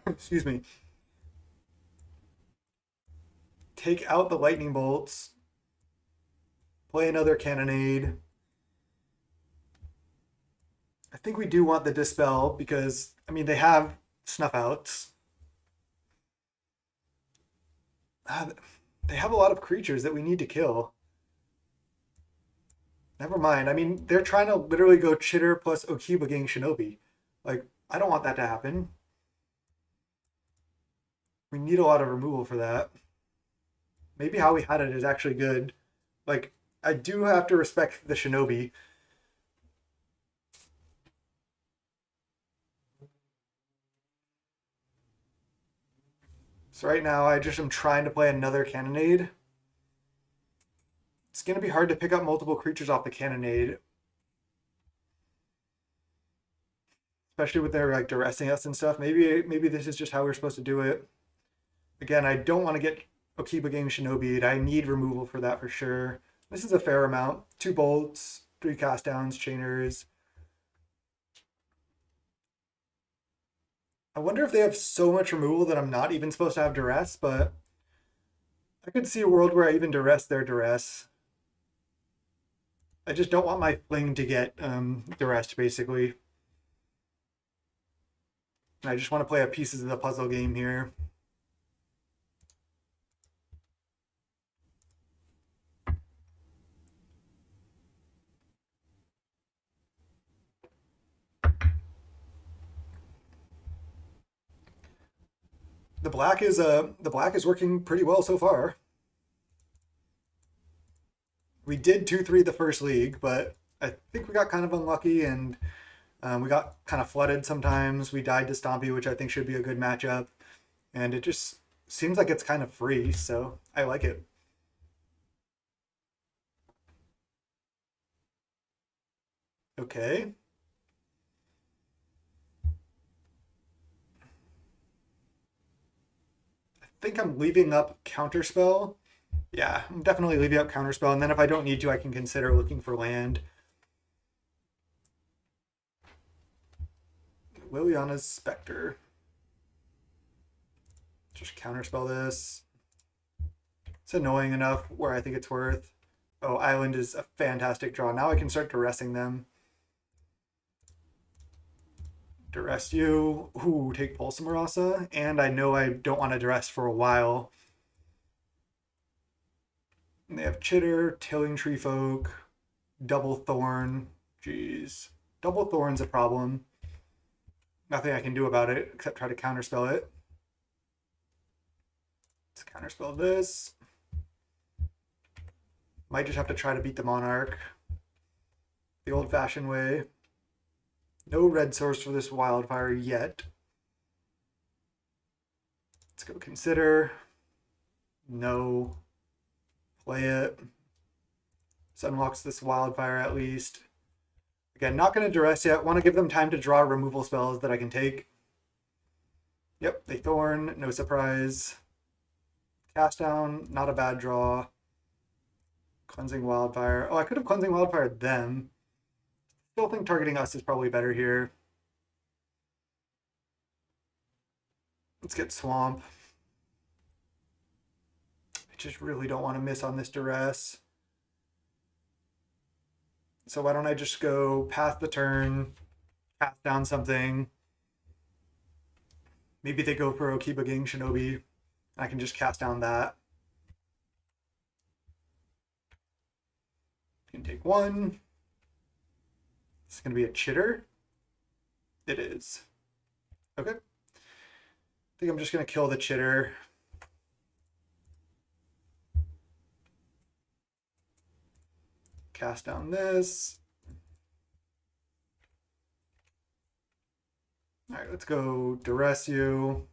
excuse me, take out the lightning bolts, play another cannonade. I think we do want the dispel because I mean they have snuff outs. They have a lot of creatures that we need to kill. Never mind. I mean, they're trying to literally go Chitter plus Okiba getting Shinobi. Like, I don't want that to happen. We need a lot of removal for that. Maybe how we had it is actually good. Like, I do have to respect the Shinobi. So right now I just am trying to play another cannonade. It's going to be hard to pick up multiple creatures off the cannonade. Especially with their like duressing us and stuff. Maybe this is just how we're supposed to do it. Again, I don't want to get Okiba Gang Shinobi'd. I need removal for that for sure. This is a fair amount. 2 bolts, 3 cast downs, chainers. I wonder if they have so much removal that I'm not even supposed to have duress, but I could see a world where I even duress their duress. I just don't want my fling to get duressed, basically. I just want to play a pieces of the puzzle game here. The black is working pretty well so far. We did 2-3 the first league, but I think we got kind of unlucky and we got kind of flooded sometimes. We died to Stompy, which I think should be a good matchup. And it just seems like it's kind of free, so I like it. Okay. I think I'm leaving up Counterspell. Yeah, I'm definitely leaving up Counterspell, and then if I don't need to, I can consider looking for land. Liliana's Spectre. Just Counterspell this. It's annoying enough where I think it's worth. Oh, Island is a fantastic draw. Now I can start duressing them. Duress you. Ooh, take Pulse Marasa. And I know I don't want to duress for a while. And they have Chitter, Tilling Tree Folk, Double Thorn. Jeez. Double Thorn's a problem. Nothing I can do about it except try to counterspell it. Let's counterspell this. Might just have to try to beat the Monarch the old-fashioned way. No red source for this Wildfire yet. Let's go consider. No. Play it. This unlocks this Wildfire at least. Again, not going to duress yet. Want to give them time to draw removal spells that I can take. Yep, they Thorn. No surprise. Cast down. Not a bad draw. Cleansing Wildfire. Oh, I could have Cleansing Wildfire them. Still think targeting us is probably better here. Let's get Swamp. I just really don't want to miss on this duress. So why don't I just go pass the turn, cast down something. Maybe they go for Okiba Gang Shinobi. I can just cast down that. Can take 1. It's going to be a Chitter. It is. Okay. I think I'm just going to kill the Chitter. Cast down this. All right, let's go duress you.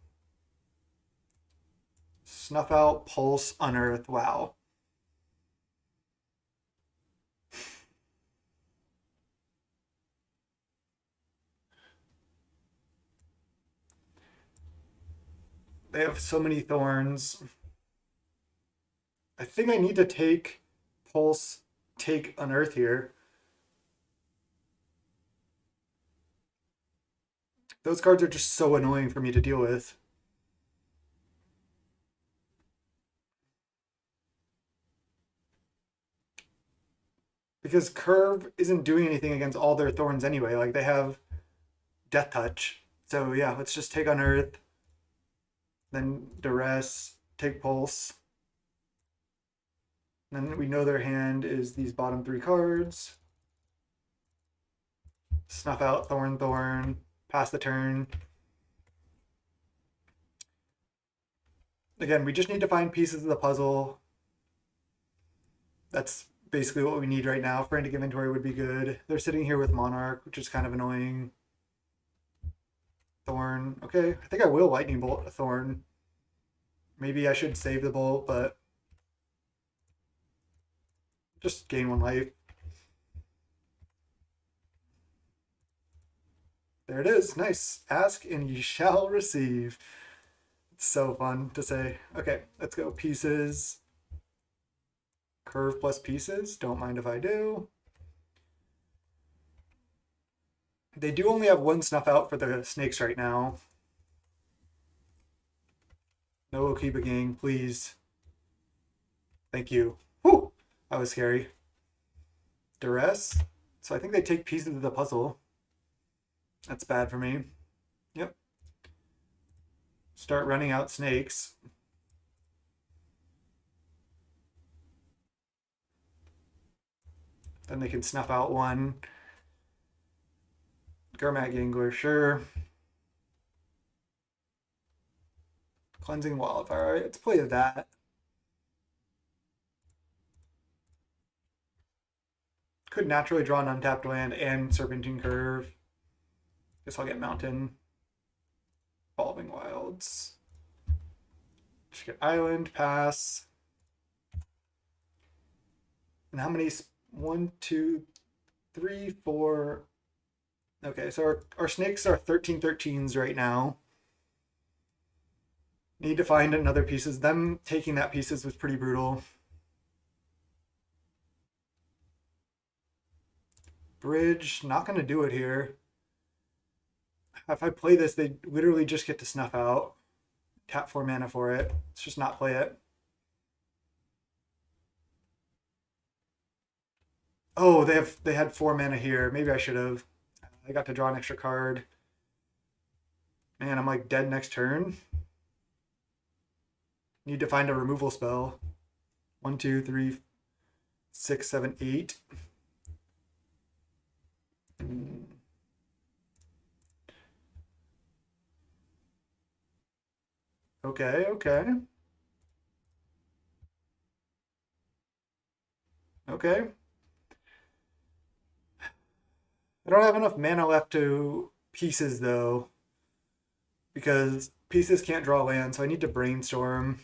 Snuff out, pulse, unearth. Wow. They have so many thorns. I think I need to take pulse, take unearth here. Those cards are just so annoying for me to deal with. Because Curve isn't doing anything against all their thorns anyway. Like, they have Death Touch. So yeah, let's just take Unearth. Then Duress, take Pulse. Then we know their hand is these bottom 3 cards. Snuff out Thorn, Thorn. Pass the turn. Again, we just need to find pieces of the puzzle. That's basically what we need right now. Frantic Inventory would be good. They're sitting here with Monarch, which is kind of annoying. Thorn. Okay, I think I will Lightning Bolt a Thorn. Maybe I should save the bolt, but just gain 1 life. There it is. Nice. Ask and you shall receive. It's so fun to say. Okay, let's go. Pieces. Curve plus pieces. Don't mind if I do. They do only have 1 snuff out for the snakes right now. No Okiba gang, please. Thank you. Whew! That was scary. Duress. So I think they take pieces of the puzzle. That's bad for me. Yep. Start running out snakes. Then they can snuff out 1. Garmat Gangler, sure. Cleansing Wildfire. All right, let's play that. Could naturally draw an untapped land and Serpentine Curve. Guess I'll get Mountain. Evolving Wilds. Just get Island, pass. And how many? 1, 2, 3, 4. Okay, so our snakes are 13/13s right now. Need to find another pieces. Them taking that pieces was pretty brutal. Bridge, not going to do it here. If I play this, they literally just get to snuff out. Tap 4 mana for it. Let's just not play it. Oh, they had 4 mana here. Maybe I should have. I got to draw an extra card. Man, I'm like dead next turn. Need to find a removal spell. 1, 2, 3, 6, 7, 8. Okay, okay. Okay. I don't have enough mana left to pieces though, because pieces can't draw land, so I need to brainstorm.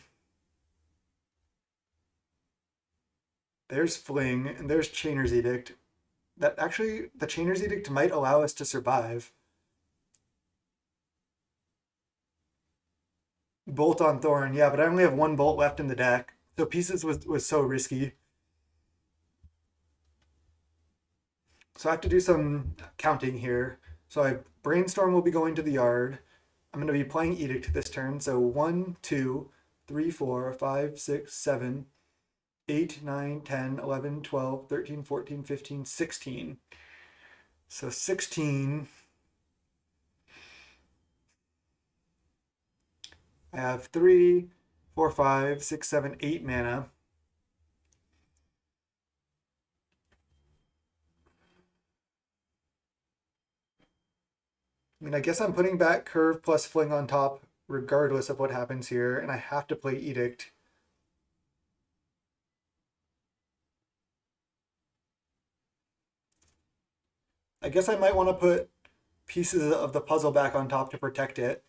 There's Fling, and there's Chainer's Edict. That actually, the Chainer's Edict might allow us to survive. Bolt on Thorn, yeah, but I only have 1 bolt left in the deck, so pieces was so risky. So I have to do some counting here. So I brainstorm will be going to the yard. I'm going to be playing Edict this turn. So 1, 2, 3, 4, 5, 6, 7, 8, 9, 10, 11, 12, 13, 14, 15, 16. So 16. I have 3, 4, 5, 6, 7, 8 mana. I mean, I guess I'm putting back Curve plus Fling on top regardless of what happens here, and I have to play Edict. I guess I might want to put pieces of the puzzle back on top to protect it,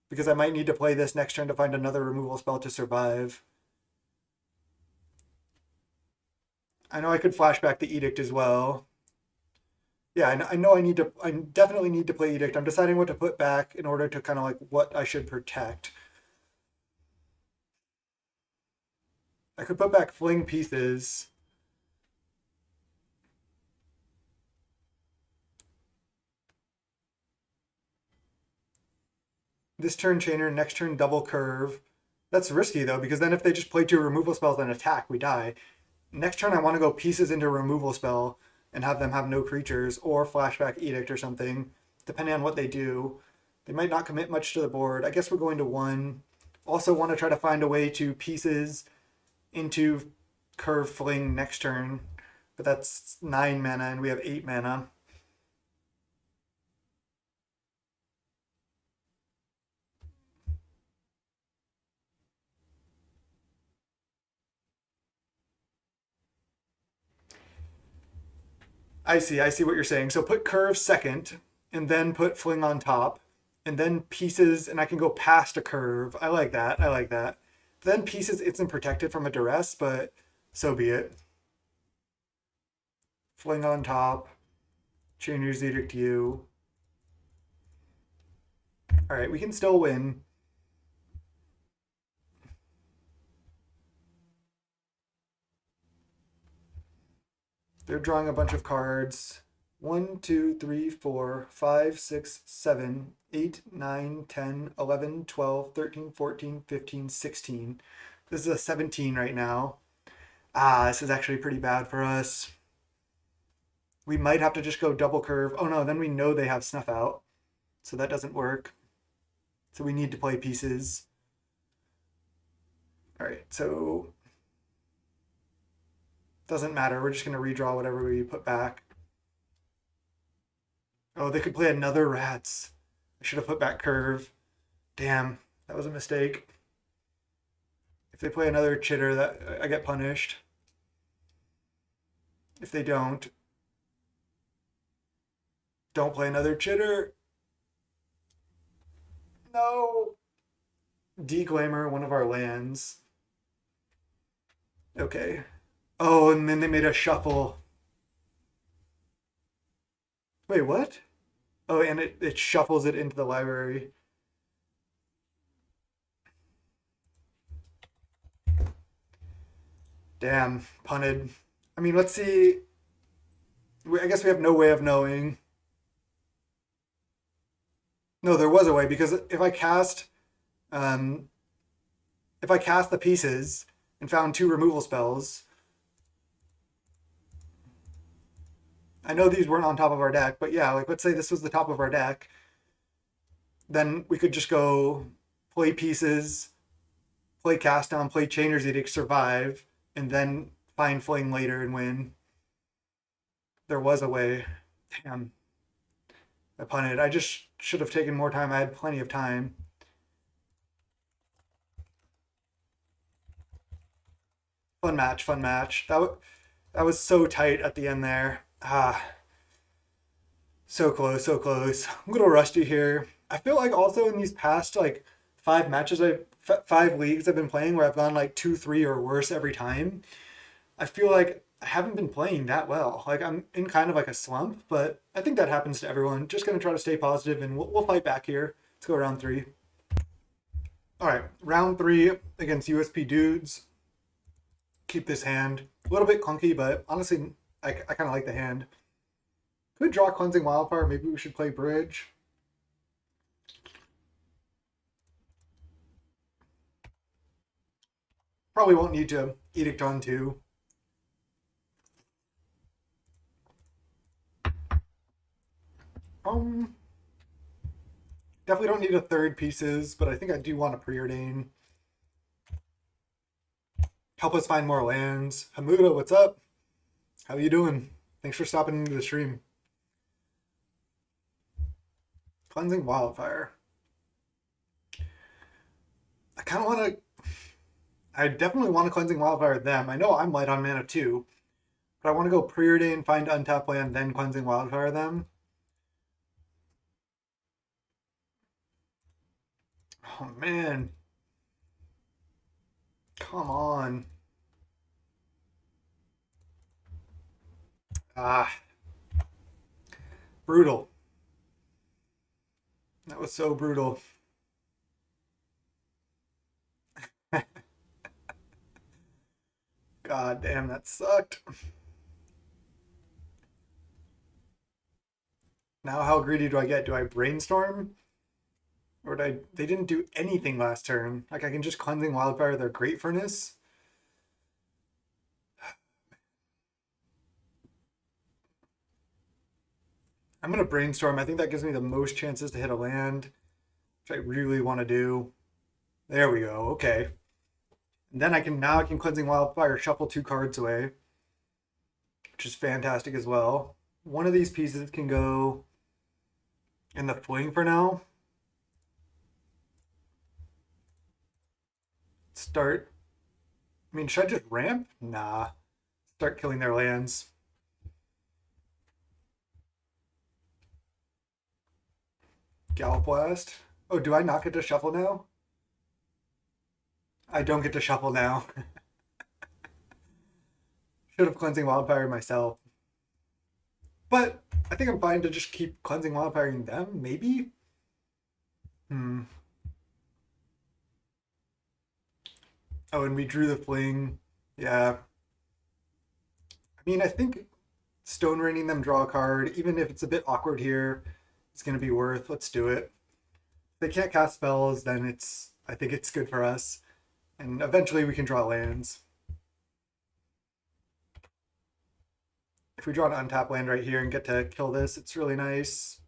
because I might need to play this next turn to find another removal spell to survive. I know I could flashback the Edict as well. Yeah, I know I definitely need to play Edict. I'm deciding what to put back in order to kind of like what I should protect. I could put back Fling pieces. This turn Chainer, next turn double Curve. That's risky though, because then if they just play 2 removal spells and attack, we die. Next turn I want to go pieces into removal spell and have them have no creatures, or flashback Edict or something, depending on what they do. They might not commit much to the board. I guess we're going to 1. Also want to try to find a way to pieces into Curve Fling next turn, but that's 9 mana and we have 8 mana. I see what you're saying. So put Curve second, and then put Fling on top, and then pieces, and I can go past a curve. I like that. I like that. Then pieces isn't protected from a duress, but so be it. Fling on top. Chainer's Edict to you. All right, we can still win. They're drawing a bunch of cards. 1, 2, 3, 4, 5, 6, 7, 8, 9, 10, 11, 12, 13, 14, 15, 16. This is a 17 right now. This is actually pretty bad for us. We might have to just go double curve. Oh no, then we know they have Snuff Out. So that doesn't work. So we need to play pieces. All right, so doesn't matter. We're just going to redraw whatever we put back. Oh, they could play another Rats. I should have put back curve. Damn, that was a mistake. If they play another Chitter, that I get punished. If they don't play another Chitter. No. Declaimer, one of our lands. Okay. Oh, and then they made a shuffle. Wait, what? Oh, and it shuffles it into the library. Damn, punted. I mean, let's see. I guess we have no way of knowing. No, there was a way, because um, if I cast the pieces and found 2 removal spells, I know these weren't on top of our deck, but yeah, like let's say this was the top of our deck, then we could just go play pieces, play Cast On, play Chainer's Edict, survive, and then find Fling later and win. There was a way. Damn. I punted. I just should have taken more time. I had plenty of time. Fun match, fun match. That was so tight at the end there. So close, so close. I'm a little rusty here. I feel like also in these past like 5 leagues I've been playing where I've gone like 2, 3 or worse every time. I feel like I haven't been playing that well. Like I'm in kind of like a slump, but I think that happens to everyone. Just gonna try to stay positive, and we'll fight back here. Let's go round 3. All right, round 3 against USP dudes. Keep this hand. A little bit clunky, but honestly, I kind of like the hand. Could draw Cleansing Wildfire. Maybe we should play Bridge. Probably won't need to Edict on 2. Definitely don't need a third pieces, but I think I do want a Preordain. Help us find more lands. Hamuda, what's up? How you doing? Thanks for stopping into the stream. Cleansing Wildfire. I kind of want to... I definitely want to Cleansing Wildfire them. I know I'm light on mana too, but I want to go Preordain, find untap land, then Cleansing Wildfire them. Oh man. Come on. Brutal. That was so brutal. God damn, that sucked. Now how greedy do I get? Do I brainstorm? Or they didn't do anything last turn. Like I can just Cleansing Wildfire their Great Furnace. I'm gonna brainstorm. I think that gives me the most chances to hit a land, which I really want to do. There we go. Okay. And then I can Cleansing Wildfire, shuffle 2 cards away, which is fantastic as well. One of these pieces can go in the Fling for now. Start. I mean, should I just ramp? Nah. Start killing their lands. Gallop Blast. Oh, do I not get to shuffle now? I don't get to shuffle now. Should have Cleansing Wildfire myself. But I think I'm fine to just keep Cleansing Wildfiring them, maybe? Oh, and we drew the Fling. Yeah. I mean, I think Stone Raining them, draw a card, even if it's a bit awkward here, it's going to be worth. Let's do it. If they can't cast spells, then I think it's good for us. And eventually we can draw lands. If we draw an untapped land right here and get to kill this, it's really nice.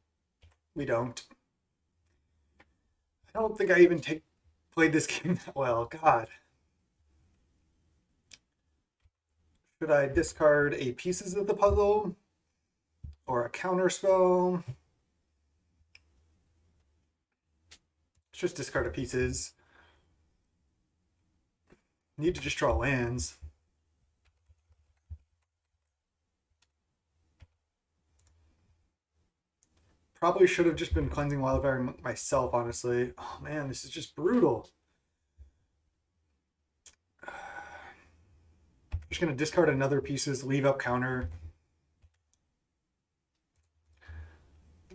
We don't. I don't think I even played this game that well. God. Should I discard a Pieces of the Puzzle or a counter spell? Let's just discard a Pieces. Need to just draw lands. Probably should have just been Cleansing Wildfire myself, honestly. Oh man, this is just brutal. Just gonna discard another Pieces, leave up counter.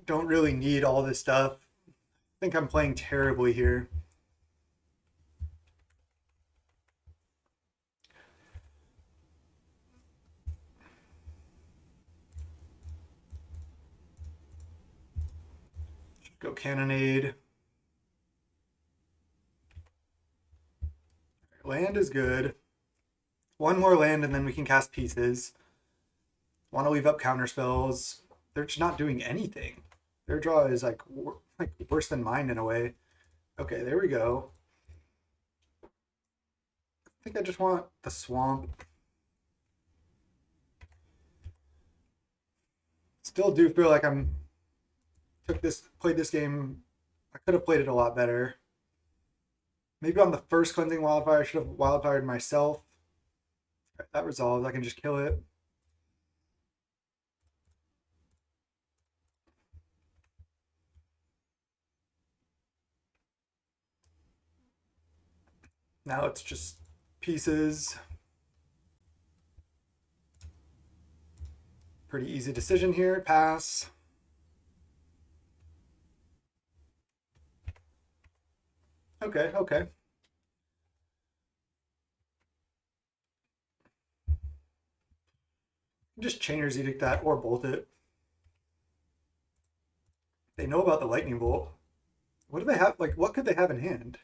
Don't really need all this stuff. I think I'm playing terribly here. Go Cannonade. Land is good. One more land and then we can cast Pieces. Want to leave up counter spells. They're just not doing anything. Their draw is like worse than mine in a way. Okay, there we go. I think I just want the swamp. Still do feel like played this game. I could have played it a lot better. Maybe on the first Cleansing Wildfire, I should have Wildfired myself. Right, that resolves. I can just kill it. Now it's just Pieces. Pretty easy decision here. Pass. Okay, okay. Just Chainer's Edict that or bolt it. They know about the Lightning Bolt. What do they have? Like, what could they have in hand?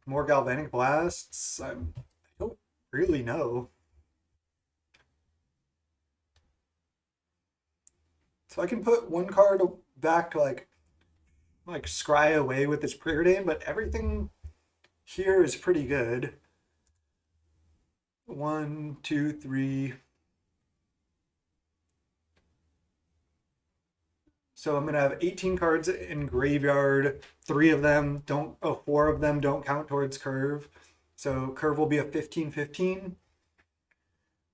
More Galvanic Blasts? I don't really know. So I can put one card back to like scry away with this Preordain, but everything here is pretty good. 1, 2, 3. So I'm gonna have 18 cards in graveyard. 4 of them don't count towards curve. So curve will be a 15-15.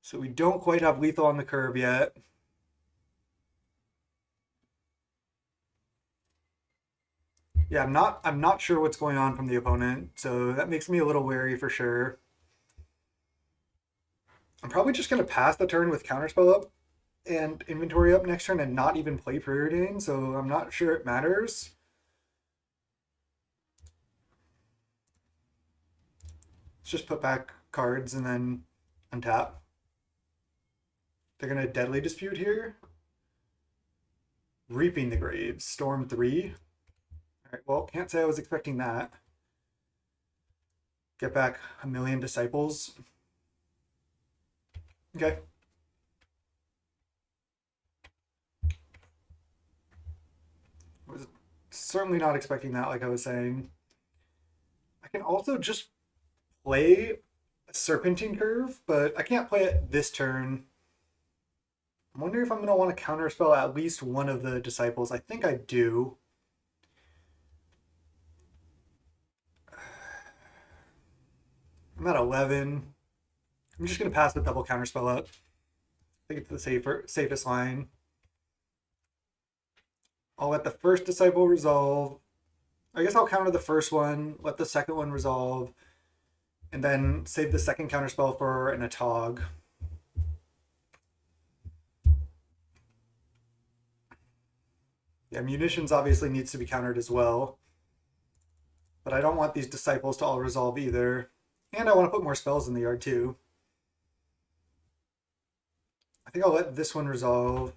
So we don't quite have lethal on the curve yet. Yeah, I'm not sure what's going on from the opponent, so that makes me a little wary for sure. I'm probably just gonna pass the turn with counterspell up and inventory up next turn and not even play Preordain, so I'm not sure it matters. Let's just put back cards and then untap. They're gonna Deadly Dispute here. Reaping the Graves, Storm 3. Alright, well, can't say I was expecting that. Get back a million Disciples. Okay. Was certainly not expecting that, like I was saying. I can also just play a Serpentine Curve, but I can't play it this turn. I'm wondering if I'm going to want to counterspell at least one of the Disciples. I think I do. I'm at 11. I'm just going to pass the double counterspell up. I think it's the safest line. I'll let the first disciple resolve. I guess I'll counter the first one, let the second one resolve, and then save the second counterspell for an Atog. Yeah, munitions obviously needs to be countered as well. But I don't want these disciples to all resolve either. And I want to put more spells in the yard too. I think I'll let this one resolve.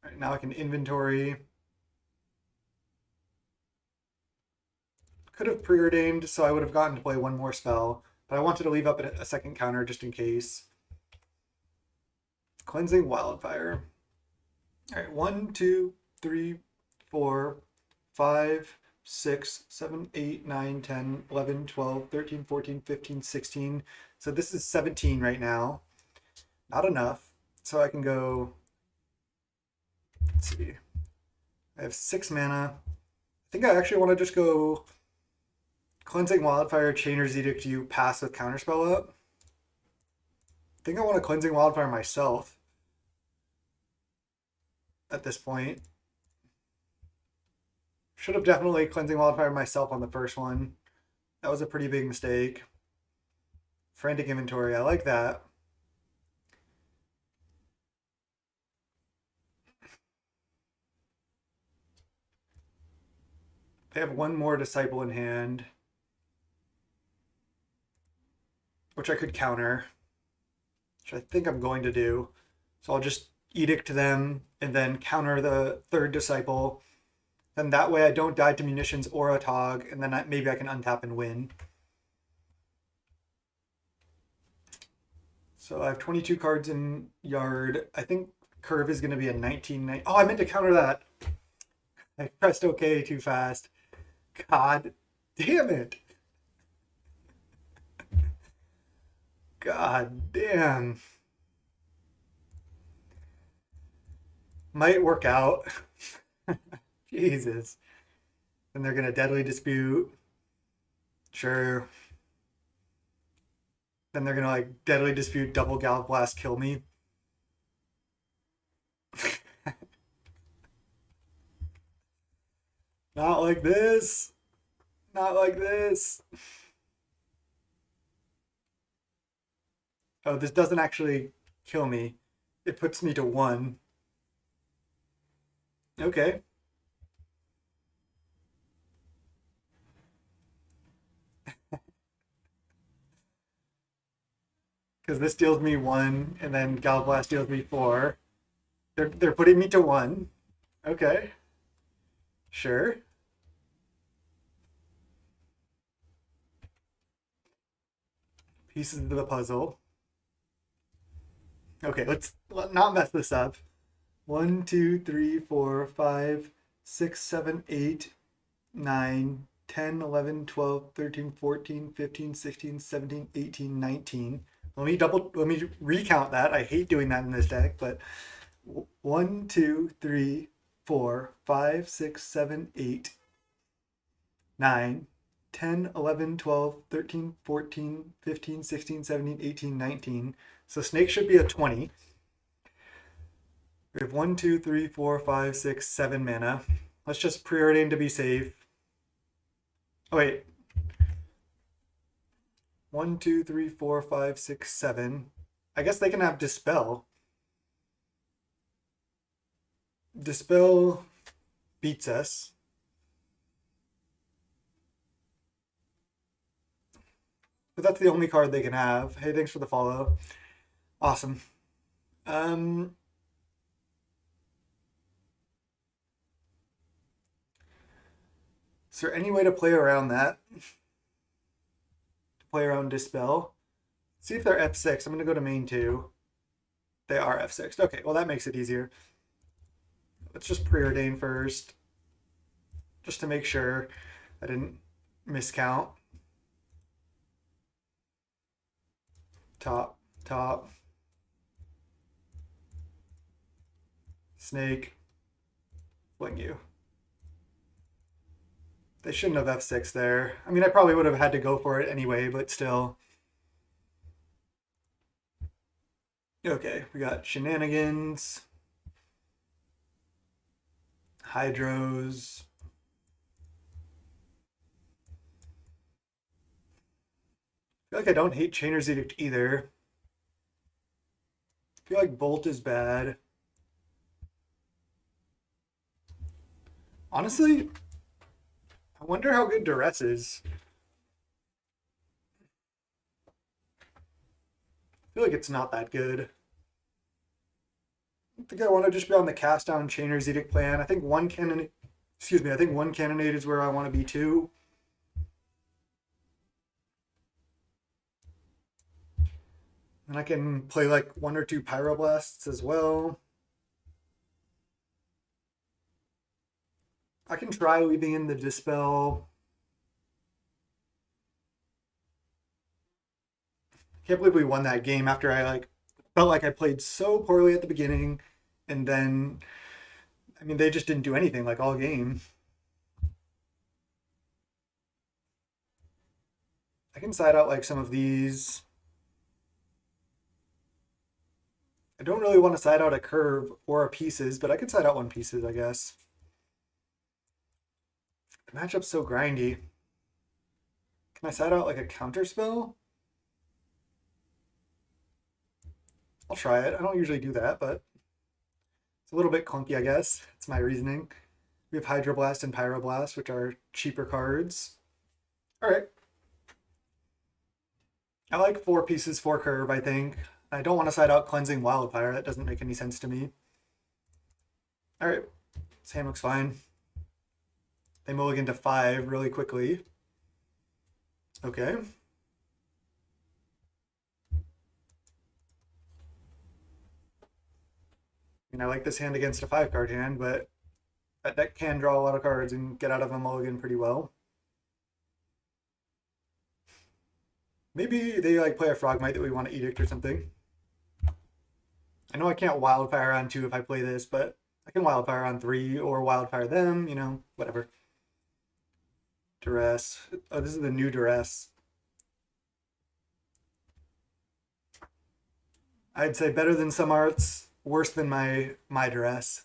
All right, now I can inventory. Could have preordained, so I would have gotten to play one more spell. But I wanted to leave up a second counter just in case. Cleansing Wildfire. All right, 1, 2, 3, 4, 5, 6, 7, 8, 9, 10, 11, 12, 13, 14, 15, 16. So this is 17 right now. Not enough. So I can go, let's see. I have 6 mana. I think I actually want to just go Cleansing Wildfire, Chainer's Edict, you pass with Counterspell up. I think I want to Cleansing Wildfire myself at this point. Should have definitely Cleansing Wildfire myself on the first one. That was a pretty big mistake. Frantic Inventory, I like that. They have one more Disciple in hand, which I could counter, which I think I'm going to do. So I'll just Edict to them and then counter the third Disciple. Then that way I don't die to munitions or a Tog, and then maybe I can untap and win. So I have 22 cards in yard. I think curve is going to be a 19. Oh, I meant to counter that. I pressed OK too fast. God damn it. God damn. Might work out. Jesus. And they're going to Deadly Dispute. Sure. Then they're going to like Deadly Dispute, double Galv Blast, kill me. Not like this. Not like this. Oh, this doesn't actually kill me. It puts me to 1. Okay. Because this deals me 1, and then Galv Blast deals me 4. They're putting me to 1. Okay. Sure. Pieces of the puzzle. Okay, let's not mess this up. 1, 2, 3, 4, 5, 6, 7, 8, 9, 10, 11, 12, 13, 14, 15, 16, 17, 18, 19. Let me recount that. I hate doing that in this deck, but 1, 2, 3, 4, 5, 6, 7, 8, 9, 10, 11, 12, 13, 14, 15, 16, 17, 18, 19. So Snake should be a 20. We have 1, 2, 3, 4, 5, 6, 7 mana. Let's just preordain to be safe. Oh, wait. 1, 2, 3, 4, 5, 6, 7. I guess they can have Dispel. Dispel beats us. But that's the only card they can have. Hey, thanks for the follow. Awesome. Is there any way to play around that? To play around Dispel? See if they're F6. I'm going to go to main 2. They are F6. Okay, well that makes it easier. Let's just preordain first. Just to make sure I didn't miscount. Top, top. Snake. Fling you. They shouldn't have F6 there. I mean, I probably would have had to go for it anyway, but still. Okay, we got shenanigans. Hydros. I feel like I don't hate Chainer's Edict either. I feel like Bolt is bad. Honestly, I wonder how good Duress is. I feel like it's not that good. I think I want to just be on the cast down Chainer's Edict plan. I think one cannon, excuse me, I think one cannonade is where I want to be too. And I can play like one or two Pyroblasts as well. I can try leaving in the Dispel. I can't believe we won that game after I like felt like I played so poorly at the beginning, and then I mean they just didn't do anything like all game. I can side out like some of these. I don't really want to side out a curve or a pieces, but I could side out one pieces, I guess. The matchup's so grindy. Can I side out like a counter spell? I'll try it. I don't usually do that, but it's a little bit clunky, I guess. That's my reasoning. We have Hydroblast and Pyroblast, which are cheaper cards. All right. I like 4 pieces, 4 curve, I think. I don't want to side out Cleansing Wildfire. That doesn't make any sense to me. All right. This hand looks fine. They mulligan to 5 really quickly. Okay. I like this hand against a 5-card hand, but that deck can draw a lot of cards and get out of a mulligan pretty well. Maybe they like play a Frogmite that we want to Edict or something. I know I can't Wildfire on 2 if I play this, but I can Wildfire on 3 or Wildfire them, you know, whatever. Duress. Oh, this is the new Duress. I'd say better than some arts, worse than my Duress.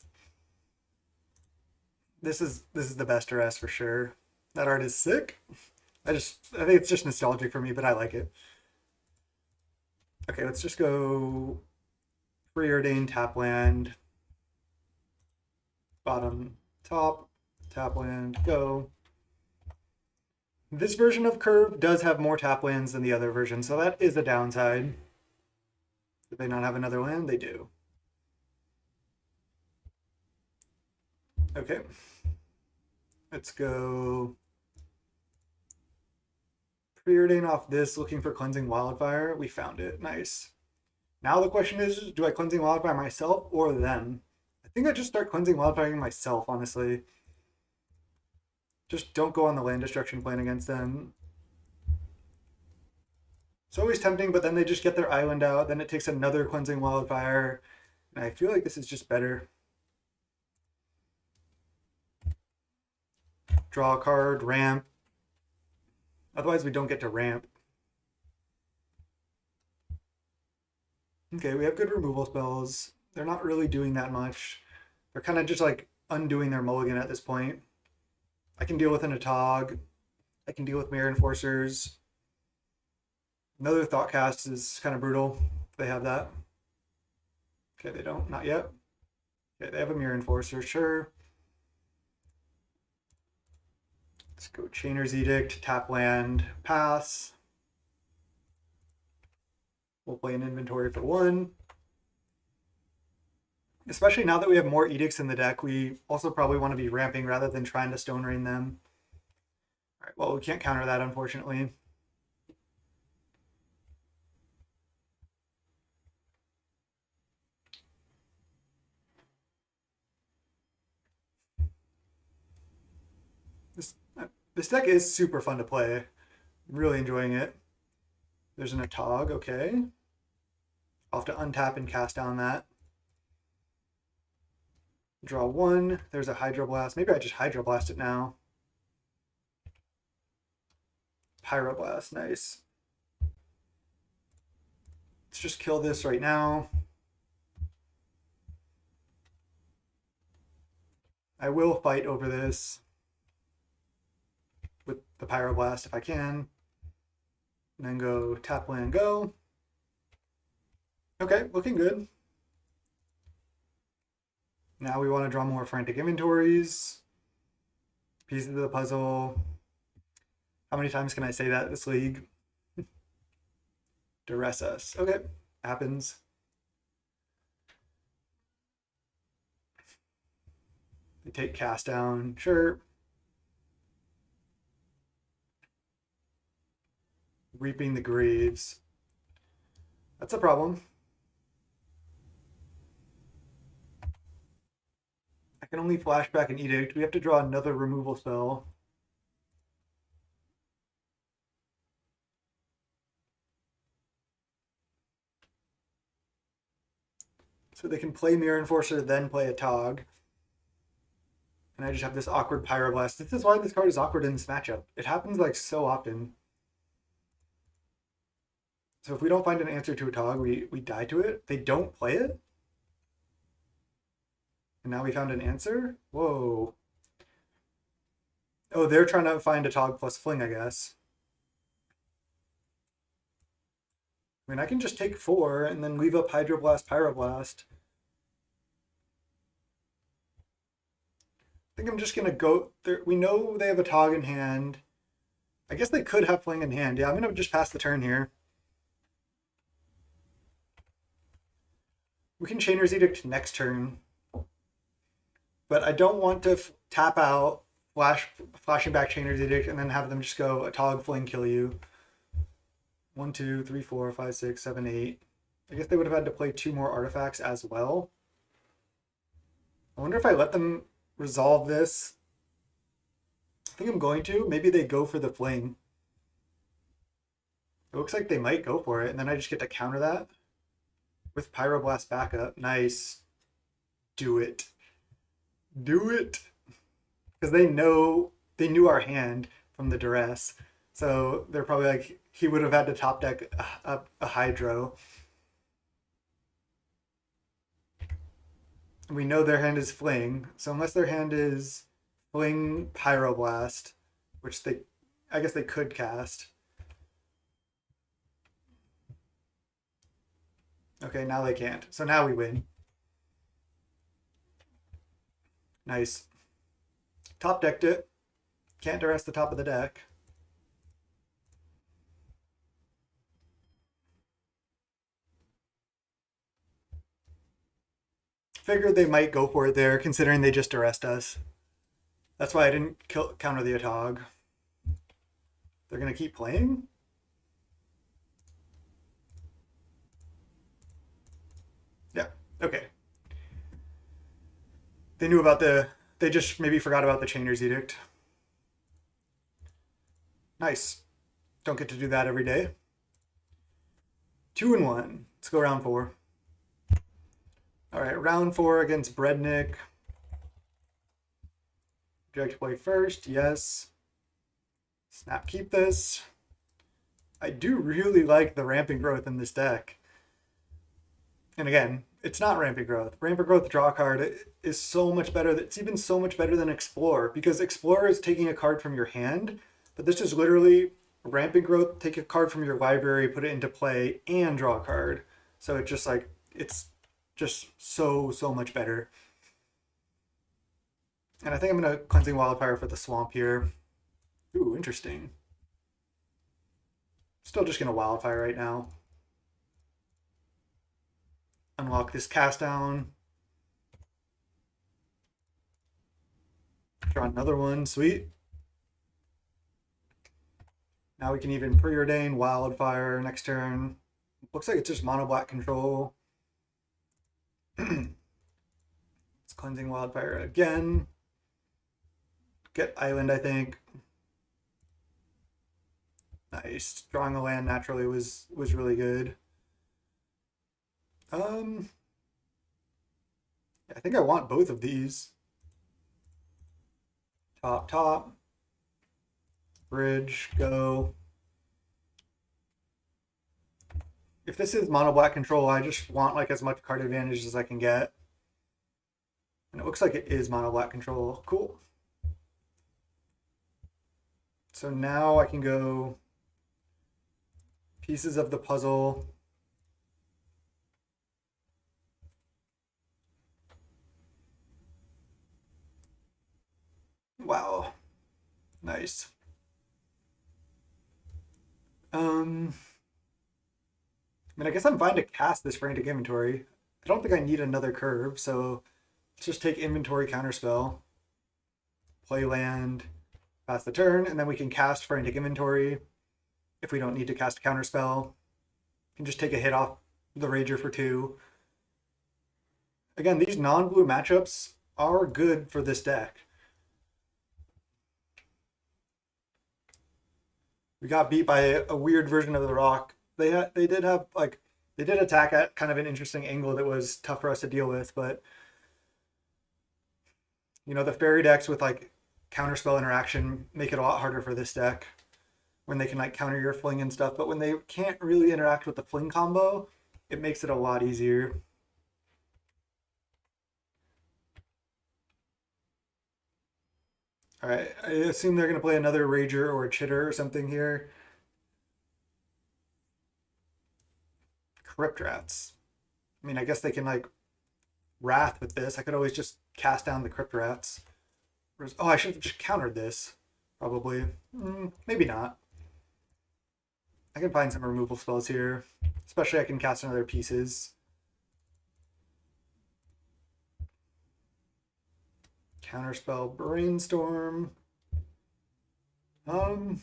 This is the best Duress for sure. That art is sick. I think it's just nostalgic for me, but I like it. Okay, let's just go Preordained tap land. Bottom, top, tap land, go. This version of Curve does have more tap lands than the other version, so that is a downside. Do they not have another land? They do. Okay. Let's go Preordain off this, looking for Cleansing Wildfire. We found it. Nice. Now the question is, do I Cleansing Wildfire myself or them? I think I just start Cleansing Wildfire myself, honestly. Just don't go on the land destruction plan against them. It's always tempting, but then they just get their island out. Then it takes another Cleansing Wildfire. And I feel like this is just better. Draw a card, ramp. Otherwise, we don't get to ramp. Okay, we have good removal spells. They're not really doing that much. They're kind of just like undoing their mulligan at this point. I can deal with an Atog. I can deal with Mirror Enforcers. Another Thoughtcast is kind of brutal if they have that. Okay, they don't. Not yet. Okay, they have a Mirror Enforcer, sure. Let's go Chainer's Edict, tap land, pass. We'll play an inventory for 1. Especially now that we have more edicts in the deck, we also probably want to be ramping rather than trying to Stone Rain them. All right, well, we can't counter that, unfortunately. This deck is super fun to play. I'm really enjoying it. There's an Atog, okay. I'll have to untap and cast down that. Draw 1. There's a Hydroblast. Maybe I just Hydroblast it now. Pyroblast, nice. Let's just kill this right now. I will fight over this with the Pyroblast if I can. And then go tap land, go. Okay, looking good. Now we want to draw more frantic inventories. Pieces of the puzzle. How many times can I say that this league? Duress us. Okay, happens. They take cast down, sure. Reaping the graves. That's a problem. I can only flashback an edict. We have to draw another removal spell. So they can play Mirror Enforcer, then play a Tog. And I just have this awkward Pyroblast. This is why this card is awkward in this matchup. It happens like so often. So if we don't find an answer to a Tog, we die to it. They don't play it. And now we found an answer? Whoa. Oh, they're trying to find a Tog plus Fling, I guess. I mean, I can just take 4 and then leave up Hydroblast, Pyroblast. I think I'm just going to go... We know they have a Tog in hand. I guess they could have Fling in hand. Yeah, I'm going to just pass the turn here. We can Chainer's Edict next turn. But I don't want to tap out, flashing back Chainer's Edict, and then have them just go a Tog Fling kill you. 1, 2, 3, 4, 5, 6, 7, 8. I guess they would have had to play 2 more artifacts as well. I wonder if I let them resolve this. I think I'm going to. Maybe they go for the Fling. It looks like they might go for it, and then I just get to counter that with Pyroblast backup. Nice. Do it. Do it. Because they knew our hand from the duress. So they're probably like, he would have had to top deck a Hydro. We know their hand is Fling. So unless their hand is Fling Pyroblast, which I guess they could cast. Okay, now they can't. So now we win. Nice. Top decked it. Can't duress the top of the deck. Figured they might go for it there, considering they just duressed us. That's why I didn't counter the Atog. They're going to keep playing? Yeah, okay. They knew about they just maybe forgot about the Chainer's Edict. Nice. Don't get to do that every day. 2-1. Let's go round 4. All right, round 4 against Brednik. Would you like to play first? Yes. Snap, keep this. I do really like the Rampant Growth in this deck. And again, it's not Rampant Growth. Rampant Growth draw card is so much better. It's even so much better than Explorer, because Explorer is taking a card from your hand, but this is literally Rampant Growth, take a card from your library, put it into play, and draw a card. So it's just like, it's just so much better. And I think I'm going to Cleansing Wildfire for the Swamp here. Ooh, interesting. Still just going to Wildfire right now. Unlock this cast down. Draw another one, sweet. Now we can even preordain Wildfire next turn. Looks like it's just mono black control. It's Cleansing Wildfire again. Get Island, I think. Nice. Drawing a land naturally was really good. I think I want both of these. Top. Bridge, go. If this is mono black control, I just want like as much card advantage as I can get. And it looks like it is mono black control. Cool. So now I can go pieces of the puzzle. Wow. Nice. I mean, I guess I'm fine to cast this frantic inventory. I don't think I need another curve, so let's just take inventory counterspell, play land, pass the turn, and then we can cast frantic inventory if we don't need to cast a counterspell. We can just take a hit off the Rager for 2. Again, these non-blue matchups are good for this deck. We got beat by a weird version of the rock. They did have like they did attack at kind of an interesting angle that was tough for us to deal with, but you know, the fairy decks with like counterspell interaction make it a lot harder for this deck when they can like counter your fling and stuff, but when they can't really interact with the fling combo, it makes it a lot easier. All right, I assume they're going to play another Rager or a Chitter or something here. Crypt Rats. I mean, I guess they can like Wrath with this. I could always just cast down the Crypt Rats. Oh, I should have just countered this. Probably. Maybe not. I can find some removal spells here. Especially I can cast on other pieces. Counterspell Brainstorm. I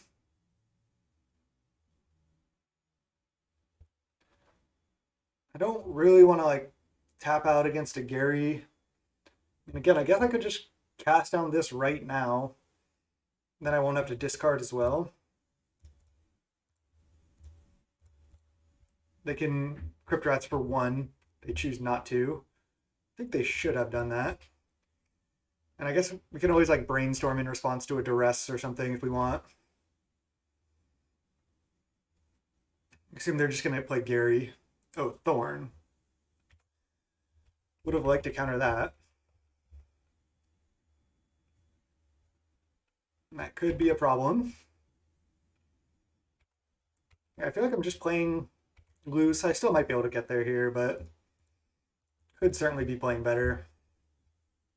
don't really want to like tap out against a Gary. And again, I guess I could just cast down this right now. Then I won't have to discard as well. They can Crypt Rats for 1. They choose not to. I think they should have done that. And I guess we can always like brainstorm in response to a duress or something if we want. I assume they're just going to play Gary. Oh, Thorn. Would have liked to counter that. That could be a problem. Yeah, I feel like I'm just playing loose. I still might be able to get there here, but could certainly be playing better.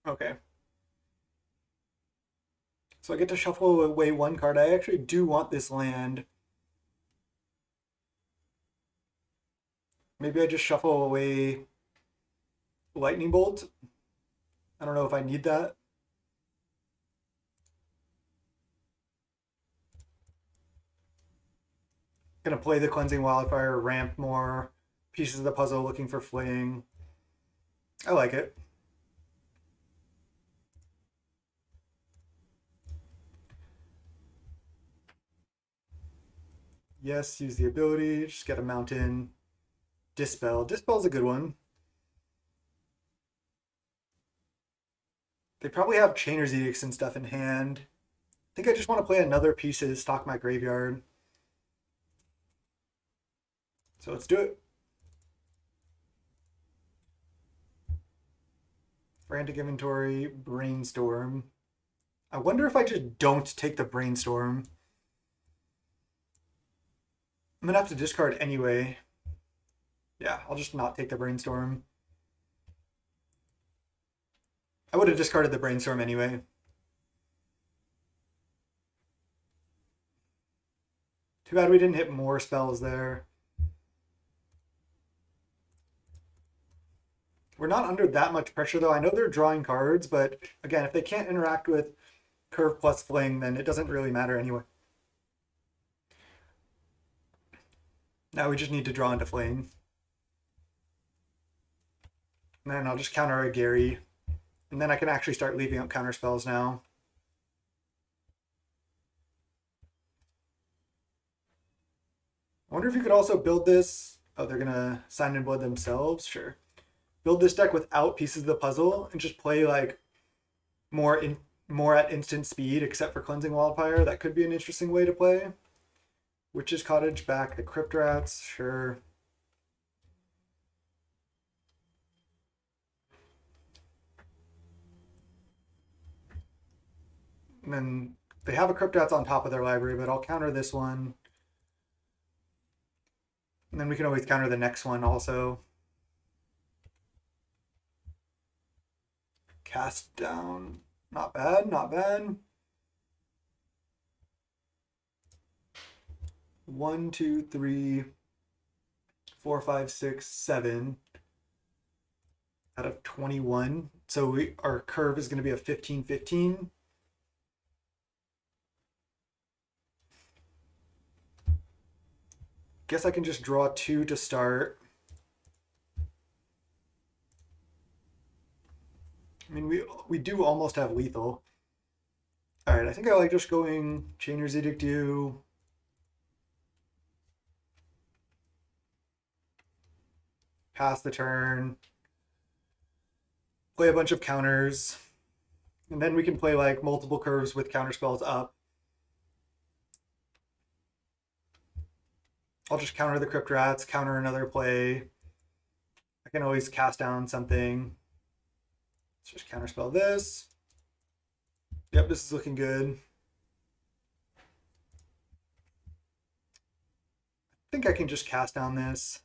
Okay. So I get to shuffle away 1 card. I actually do want this land. Maybe I just shuffle away Lightning Bolt. I don't know if I need that. Gonna play the Cleansing Wildfire, ramp more pieces of the puzzle, looking for fling. I like it. Yes, use the ability. Just get a mountain. Dispel. Dispel's a good one. They probably have Chainer's Edicts and stuff in hand. I think I just want to play another pieces, stock my graveyard. So let's do it. Frantic Inventory, Brainstorm. I wonder if I just don't take the Brainstorm. I'm going to have to discard anyway. Yeah, I'll just not take the Brainstorm. I would have discarded the Brainstorm anyway. Too bad we didn't hit more spells there. We're not under that much pressure though. I know they're drawing cards, but again, if they can't interact with Curve plus Fling, then it doesn't really matter anyway. Now we just need to draw into Fling. And then I'll just counter a Gary. And then I can actually start leaving out counter spells now. I wonder if you could also build this. Oh, they're gonna Sign in Blood themselves? Sure. Build this deck without pieces of the puzzle and just play like more at instant speed, except for Cleansing Wildfire. That could be an interesting way to play. Witch's Cottage back the Crypt Rats, sure. And then they have a Cryptats on top of their library, but I'll counter this one. And then we can always counter the next one also. Cast down. Not bad, not bad. 1, 2, 3, 4, 5, 6, 7 out of 21. So our curve is going to be a 15, 15. Guess I can just draw 2 to start. I mean, we do almost have lethal. All right, I think I like just going Chainer's Edict you. Pass the turn. Play a bunch of counters. And then we can play like multiple curves with counter spells up. I'll just counter the Crypt Rats, counter another play. I can always cast down something. Let's just counterspell this. Yep, this is looking good. I think I can just cast down this.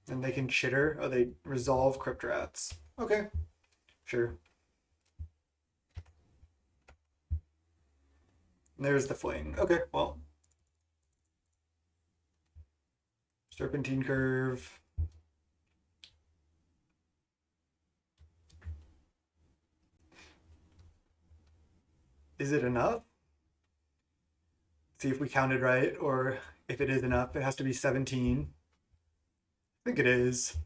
And they can chitter. Oh, they resolve Crypt Rats. Okay, sure. And there's the fling. Okay, well. Serpentine Curve. Is it enough? See if we counted right, or if it is enough. It has to be 17. I think it is.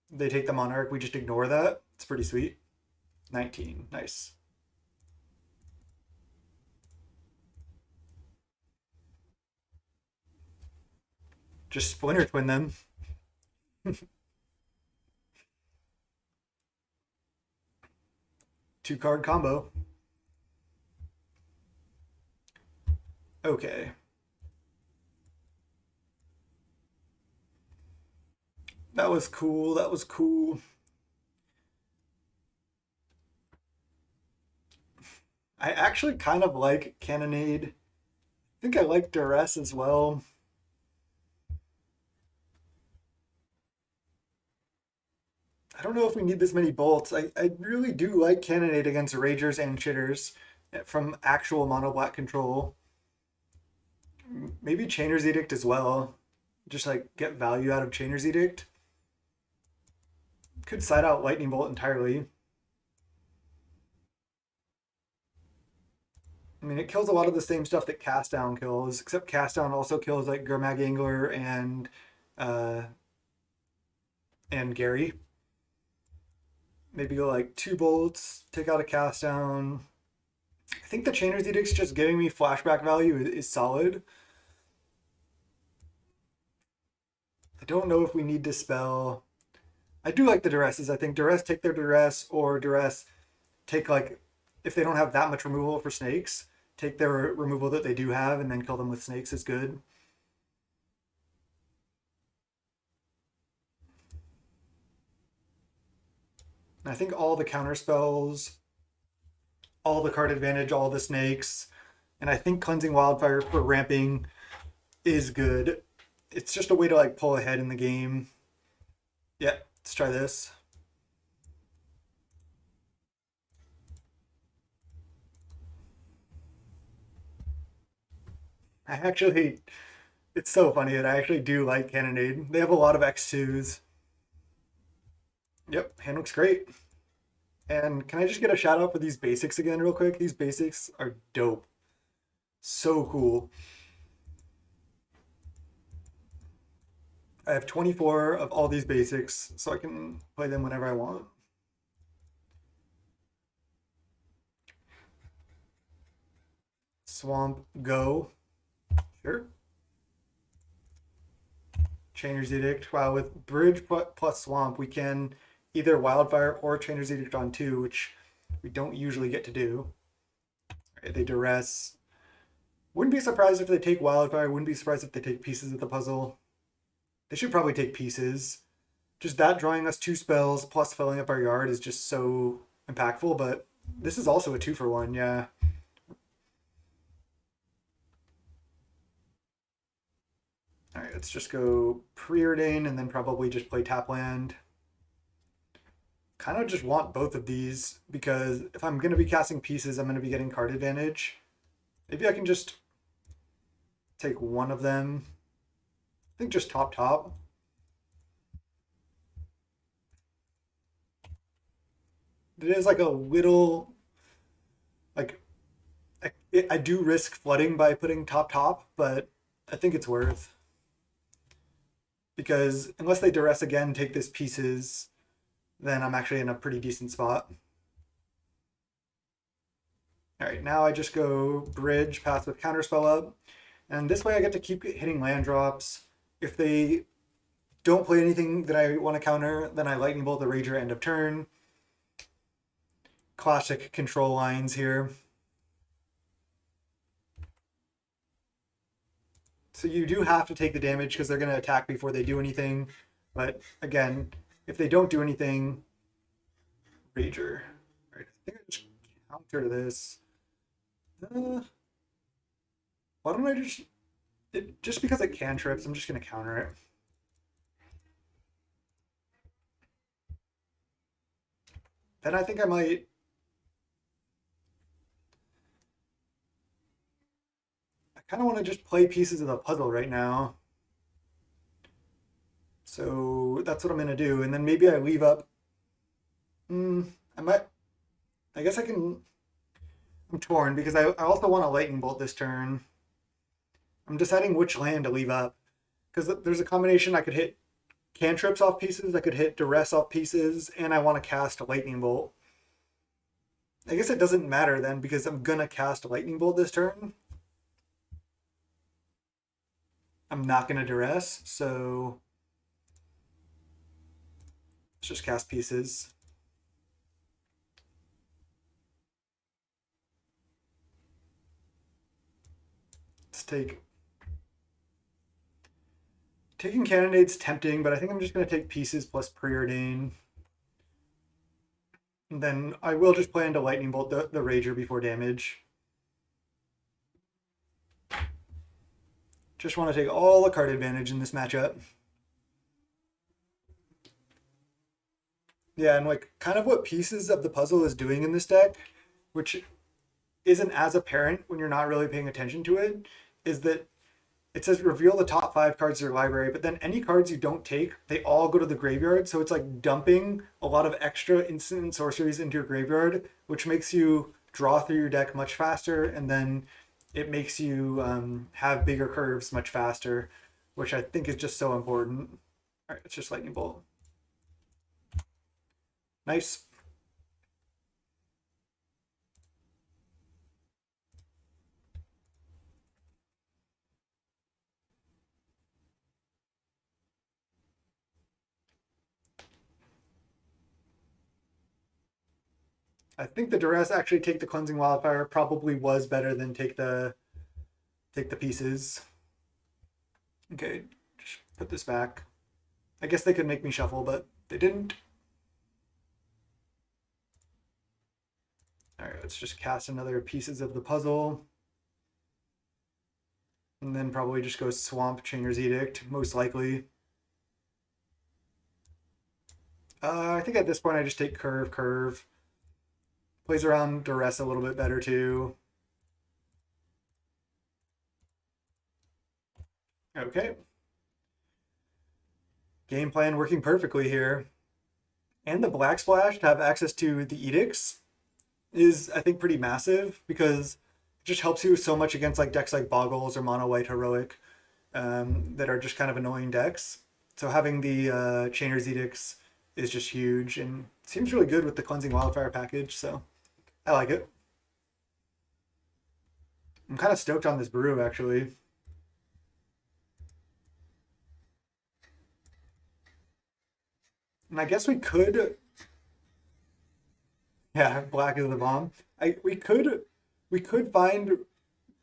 They take the Monarch, we just ignore that. It's pretty sweet. 19, nice. Just Splinter Twin them. 2-card combo. Okay. That was cool. That was cool. I actually kind of like Cannonade. I think I like Duress as well. I don't know if we need this many bolts. I really do like Cannonade against Ragers and Chitters from actual mono black control. Maybe Chainer's Edict as well. Just like get value out of Chainer's Edict. Could side out Lightning Bolt entirely. I mean, it kills a lot of the same stuff that Cast Down kills, except Cast Down also kills like Gurmag Angler and Gary. Maybe go like 2 bolts, take out a Cast Down. I think the Chainer's Edict's just giving me flashback value is solid. I don't know if we need to spell. I do like the Duresses. I think Duress take their Duress, or Duress take like, if they don't have that much removal for snakes, take their removal that they do have and then kill them with snakes is good. I think all the counter spells, all the card advantage, all the snakes, and I think Cleansing Wildfire for ramping is good. It's just a way to like pull ahead in the game. Yeah, let's try this. I actually, it's so funny that I actually do like Cannonade. They have a lot of X2s. Yep, hand looks great. And can I just get a shout out for these basics again, real quick? These basics are dope. So cool. I have 24 of all these basics, so I can play them whenever I want. Swamp, go. Sure. Chainer's Edict. Wow, with Bridge plus Swamp, we can either Wildfire or Chainer's Edict on 2, which we don't usually get to do. Right, they Duress. Wouldn't be surprised if they take Wildfire. Wouldn't be surprised if they take pieces of the puzzle. They should probably take pieces. Just that drawing us 2 spells plus filling up our yard is just so impactful, but this is also a 2-for-1, yeah. Alright, let's just go Preordain and then probably just play tap land. Kind of just want both of these because if I'm going to be casting pieces, I'm going to be getting card advantage. Maybe I can just take one of them. I think just top. It is like a little, like, I do risk flooding by putting top, but I think it's worth. Because unless they duress again, take this pieces, then I'm actually in a pretty decent spot. All right, now I just go bridge, pass with counterspell up, and this way I get to keep hitting land drops. If they don't play anything that I want to counter, then I lightning bolt the Rager end of turn. Classic control lines here. So you do have to take the damage because they're going to attack before they do anything. But again, if they don't do anything, Rager. All right, I think I just counter to this. Why don't I just because it cantrips, I'm just going to counter it. Then I think I might. I kind of want to just play pieces of the puzzle right now. So that's what I'm going to do. And then maybe I leave up. I might. I guess I can. I'm torn because I also want to lightning bolt this turn. I'm deciding which land to leave up. Because there's a combination I could hit cantrips off pieces, I could hit duress off pieces, and I want to cast a lightning bolt. I guess it doesn't matter then because I'm gonna cast a lightning bolt this turn. I'm not gonna duress, so let's just cast pieces. Let's taking candidate's tempting, but I think I'm just gonna take pieces plus preordain. And then I will just plan to lightning bolt the Rager before damage. Just want to take all the card advantage in this matchup. Yeah, and like kind of what pieces of the puzzle is doing in this deck, which isn't as apparent when you're not really paying attention to it, is that it says reveal the top 5 cards of your library, but then any cards you don't take, they all go to the graveyard. So it's like dumping a lot of extra instant and sorceries into your graveyard, which makes you draw through your deck much faster, and then it makes you have bigger curves much faster, which I think is just so important. All right, let's just lightning bolt. Nice. I think the duress actually take the cleansing wildfire probably was better than take the pieces. Okay, just put this back. I guess they could make me shuffle, but they didn't. All right, let's just cast another pieces of the puzzle. And then probably just go Swamp Chainer's Edict, most likely. I think at this point I just take curve. Plays around duress a little bit better too. Okay. Game plan working perfectly here. And the Black Splash to have access to the edicts is, I think, pretty massive because it just helps you so much against like decks like Boggles or Mono White Heroic that are just kind of annoying decks. So having the Chainer's Edicts is just huge and seems really good with the Cleansing Wildfire package, so I like it. I'm kind of stoked on this brew, actually. And I guess we could, yeah, black is the bomb. We could find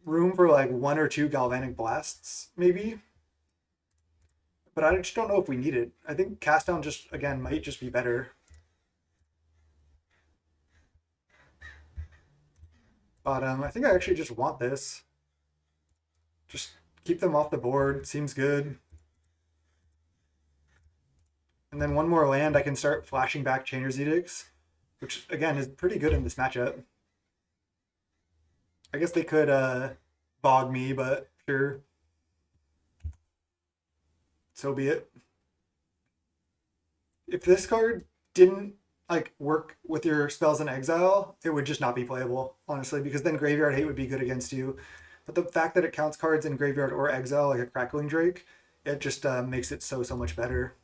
room for like 1 or 2 galvanic blasts, maybe. but I just don't know if we need it. I think cast down just, again, might just be better. But I think I actually just want this. Just keep them off the board. Seems good. And then one more land, I can start flashing back Chainer's Edicts, which, again, is pretty good in this matchup. I guess they could bog me, but sure. So be it. If this card didn't like work with your spells in exile, it would just not be playable, honestly, because then Graveyard Hate would be good against you. But the fact that it counts cards in Graveyard or Exile, like a Crackling Drake, it just makes it so much better.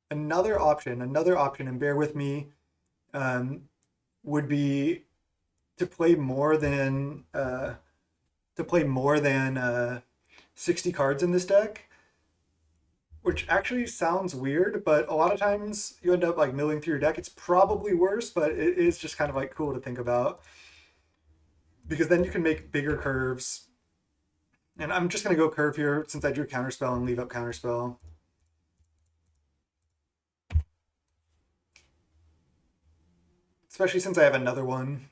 Another option, and bear with me, would be to play more than 60 cards in this deck, which actually sounds weird, but a lot of times you end up like milling through your deck. It's probably worse, but it is just kind of like cool to think about, because then you can make bigger curves. And I'm just going to go curve here since I drew Counterspell and leave up Counterspell. Especially since I have another one.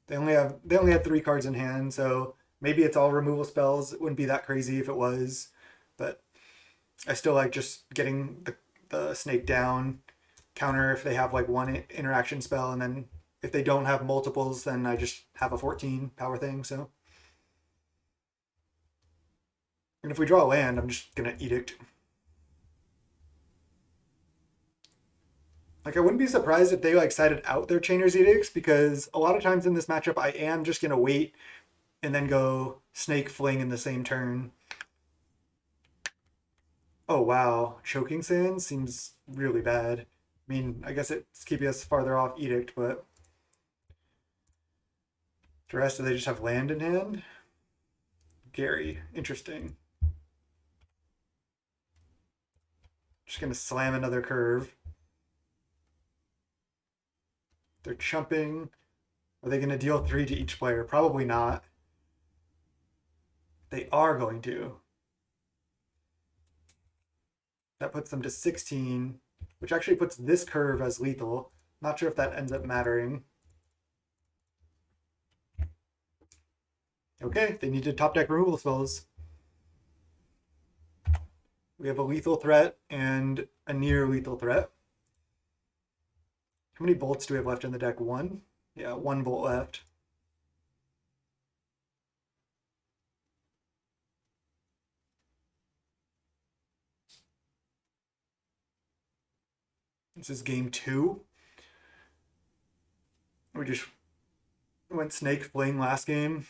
They only had 3 cards in hand, so maybe it's all removal spells. It wouldn't be that crazy if it was, but I still like just getting the snake down, counter if they have like one interaction spell, and then if they don't have multiples, then I just have a 14 power thing. So, and if we draw a land, I'm just gonna Edict. Like, I wouldn't be surprised if they like sided out their Chainer's Edicts, because a lot of times in this matchup I am just gonna wait and then go Snake Fling in the same turn. Oh wow, Choking Sand seems really bad. I mean, I guess it's keeping us farther off Edict, but the rest, do they just have land in hand? Gary, interesting. Just gonna slam another curve. They're chumping. Are they gonna deal 3 to each player? Probably not. They are going to. That puts them to 16, which actually puts this curve as lethal. Not sure if that ends up mattering. Okay, they need to top deck removal spells. We have a lethal threat and a near lethal threat. How many bolts do we have left in the deck? 1? Yeah, 1 bolt left. This is game 2. We just went Snake Fling last game.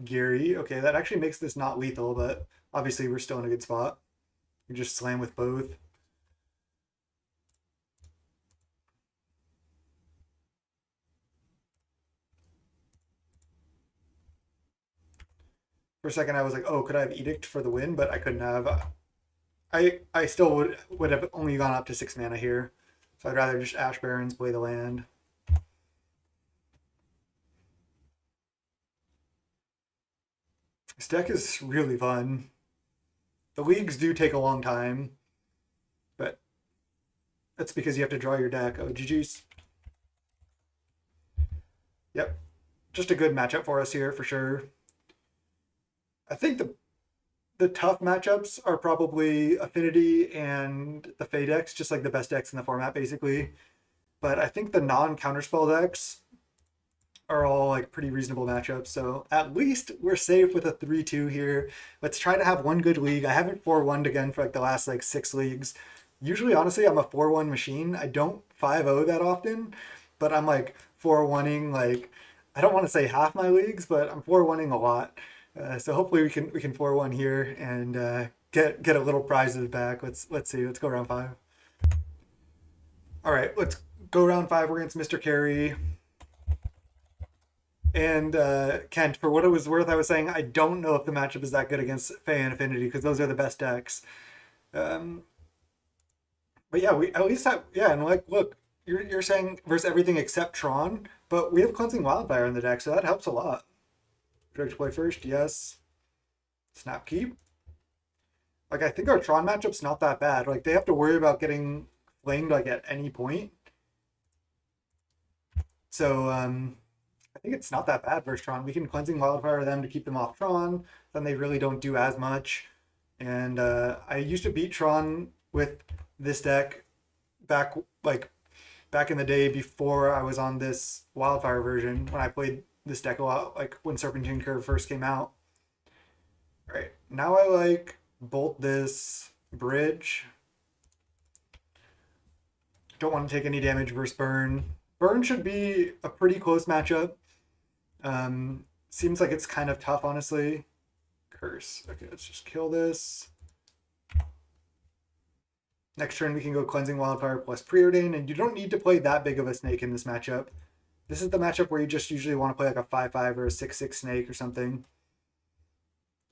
Gary. Okay, that actually makes this not lethal, but obviously we're still in a good spot. We just slam with both. For a second I was like, oh, could I have Edict for the win? But I couldn't have. I still would have only gone up to 6 mana here. So I'd rather just Ash Barrens, play the land. This deck is really fun. The leagues do take a long time, but that's because you have to draw your deck. Oh, GG's. Yep. Just a good matchup for us here for sure. I think the tough matchups are probably Affinity and the Fey decks, just like the best decks in the format, basically. But I think the non-counterspell decks are all like pretty reasonable matchups. So at least we're safe with a 3-2 here. Let's try to have one good league. I haven't 4-1'd again for like the last like 6 leagues. Usually, honestly, I'm a 4-1 machine. I don't 5-0 that often, but I'm like 4-1ing like, I don't want to say half my leagues, but I'm 4-1ing a lot. So hopefully we can 4-1 here and get a little prizes back. Let's see. Let's go round 5. All right, let's go round 5. We're against Mr. Carey. And Kent, for what it was worth, I was saying I don't know if the matchup is that good against Fey and Affinity, because those are the best decks. But yeah, we at least have, yeah, and like, look, you're saying versus everything except Tron, but we have Cleansing Wildfire in the deck, so that helps a lot. Direct play first, yes. Snap keep. Like, I think our Tron matchup's not that bad. Like, they have to worry about getting flamed, like, at any point. So, I think it's not that bad versus Tron. We can Cleansing Wildfire them to keep them off Tron. Then they really don't do as much. And I used to beat Tron with this deck back, like, back in the day before I was on this Wildfire version, when I played this deck a lot, like, when Serpentine Curve first came out. All right, now I, like, bolt this bridge. Don't want to take any damage versus burn. Burn should be a pretty close matchup. Seems like it's kind of tough, honestly. Curse. Okay, let's just kill this. Next turn we can go Cleansing Wildfire plus Preordain, and you don't need to play that big of a snake in this matchup. This is the matchup where you just usually want to play like a 5/5 or a 6/6 snake or something.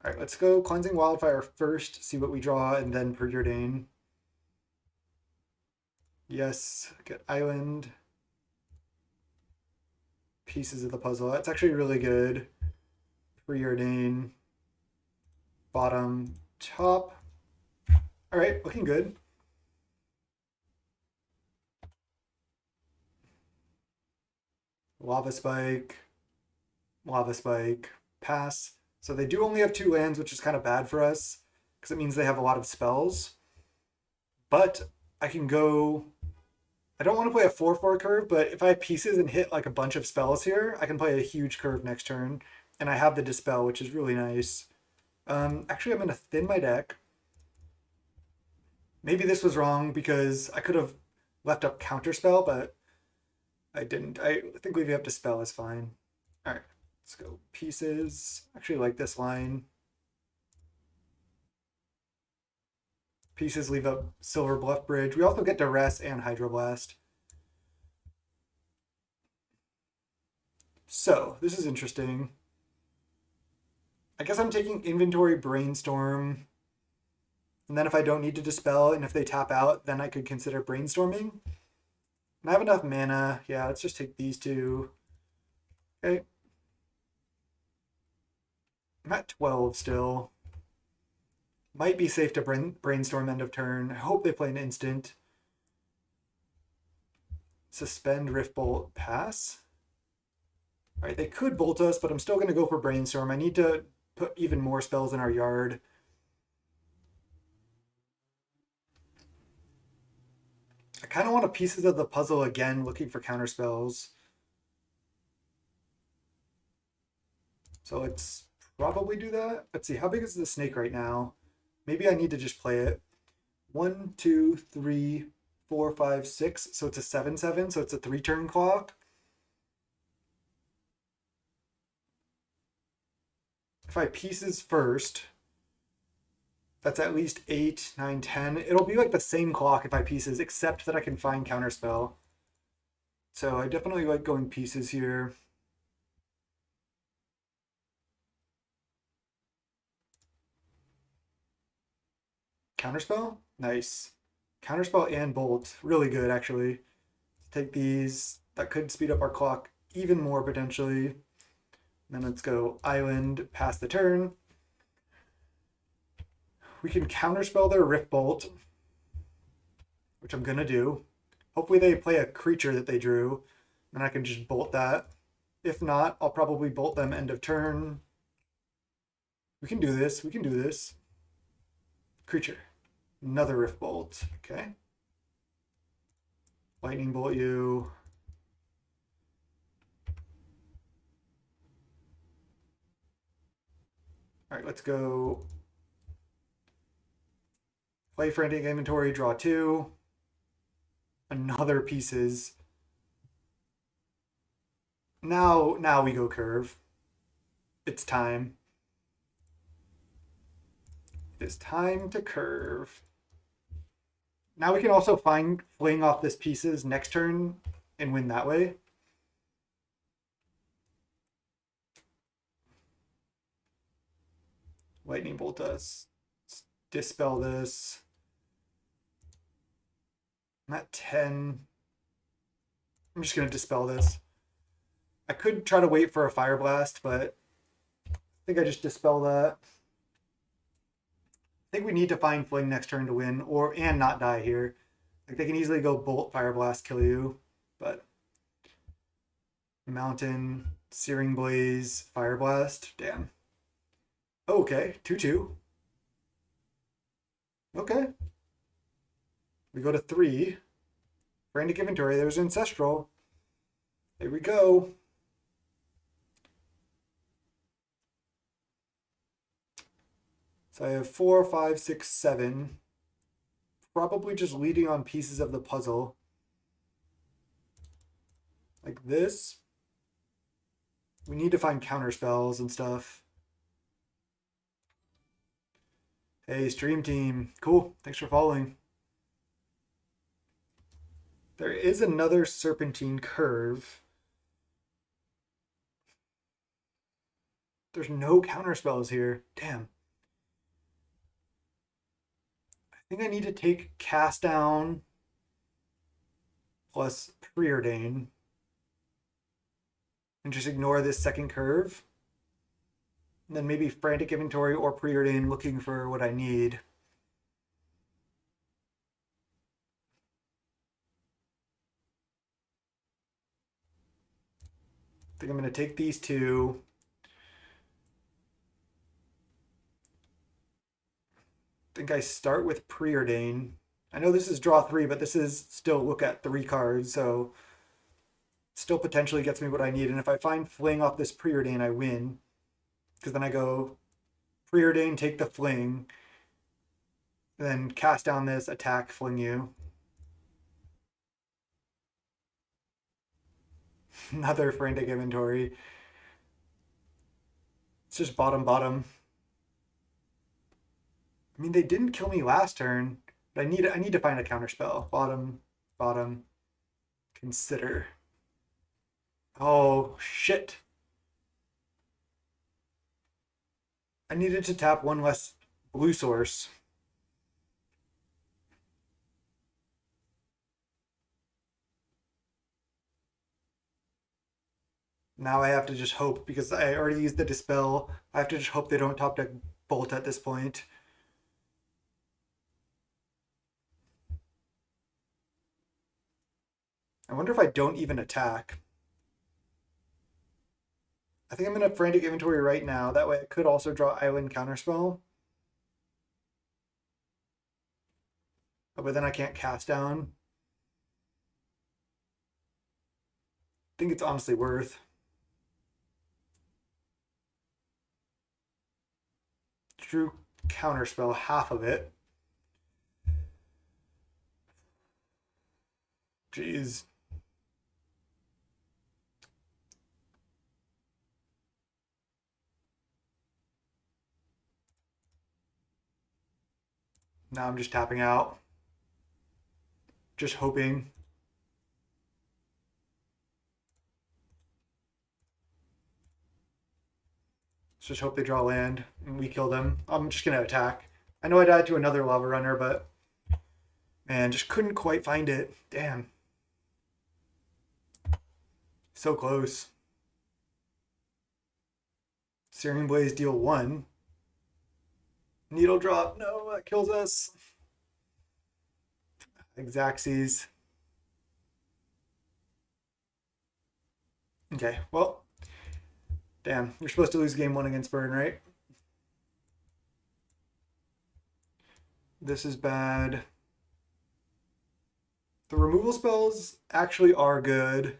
All right, let's go Cleansing Wildfire first, see what we draw, and then Preordain. Yes, get Island. Pieces of the puzzle. That's actually really good. Preordain. Bottom, top. All right, looking good. Lava Spike, pass. So they do only have 2 lands, which is kind of bad for us because it means they have a lot of spells. But I can go. I don't want to play a 4/4 curve, but if I have pieces and hit like a bunch of spells here, I can play a huge curve next turn. And I have the Dispel, which is really nice. Actually, I'm going to thin my deck. Maybe this was wrong because I could have left up Counterspell, but I didn't. I think leaving up Dispel is fine. All right, let's go pieces. Actually, like this line. Pieces leave up Silver Bluff Bridge. We also get Duress and Hydroblast. So, this is interesting. I guess I'm taking Inventory Brainstorm. And then if I don't need to Dispel, and if they tap out, then I could consider Brainstorming. And I have enough mana. Yeah, let's just take these 2. Okay. I'm at 12 still. Might be safe to Brainstorm end of turn. I hope they play an instant. Suspend, Riftbolt, pass. All right, they could bolt us, but I'm still going to go for Brainstorm. I need to put even more spells in our yard. I kind of want pieces of the puzzle again, looking for counter spells. So let's probably do that. Let's see, how big is the snake right now? Maybe I need to just play it. 1, 2, 3, 4, 5, 6. So it's a 7/7. So it's a 3-turn clock. If I pieces first, that's at least 8, 9, 10. It'll be like the same clock if I pieces, except that I can find Counterspell. So I definitely like going pieces here. Counterspell? Nice. Counterspell and Bolt. Really good, actually. Take these. That could speed up our clock even more, potentially. Then let's go Island, pass the turn. We can Counterspell their Rift Bolt, which I'm going to do. Hopefully they play a creature that they drew, and I can just bolt that. If not, I'll probably bolt them end of turn. We can do this. We can do this. Creature. Another Rift Bolt. Okay. Lightning Bolt you. All right, let's go. Play Frantic Inventory, draw 2. Another pieces. Now we go curve. It's time. It is time to curve. Now we can also fling off this pieces next turn and win that way. Lightning Bolt us. Let's dispel this. I'm at 10. I'm just going to dispel this. I could try to wait for a Fire Blast, but I think I just dispel that. think we need to find Fling next turn to win, and not die here. Like they can easily go Bolt, Fire Blast, kill you, but Mountain, Searing Blaze, Fire Blast, damn. Okay, 2/2. Okay. We go to 3. Frantic Inventory, there's Ancestral. There we go. So I have 4, 5, 6, 7. Probably just leading on pieces of the puzzle. Like this. We need to find counter spells and stuff. Hey, stream team. Cool. Thanks for following. There is another Serpentine Curve. There's no counter spells here. Damn. I think I need to take Cast Down plus Preordain and just ignore this second curve. And then maybe Frantic Inventory or Preordain looking for what I need. I think I'm going to take these two. I think I start with Preordain. I know this is draw 3, but this is still look at 3 cards, so still potentially gets me what I need. And if I find Fling off this Preordain, I win. Because then I go Preordain, take the Fling, then cast down this, attack, Fling you. Another Frantic Inventory. It's just bottom. I mean, they didn't kill me last turn, but I need to find a counter spell. Bottom. Consider. Oh shit. I needed to tap one less blue source. Now I have to just hope, because I already used the Dispel. I have to just hope they don't top deck Bolt at this point. I wonder if I don't even attack. I think I'm going to Frantic Inventory right now. That way I could also draw Island Counterspell. But then I can't cast down. I think it's honestly worth. Drew Counterspell, half of it. Jeez. Now I'm just tapping out. Just hoping. Let's just hope they draw land and we kill them. I'm just going to attack. I know I died to another Lava Runner, but man, just couldn't quite find it. Damn. So close. Searing Blaze deal 1. Needle drop. No, that kills us. Xaxes. Okay, well. Damn, you're supposed to lose game 1 against Burn, right? This is bad. The removal spells actually are good.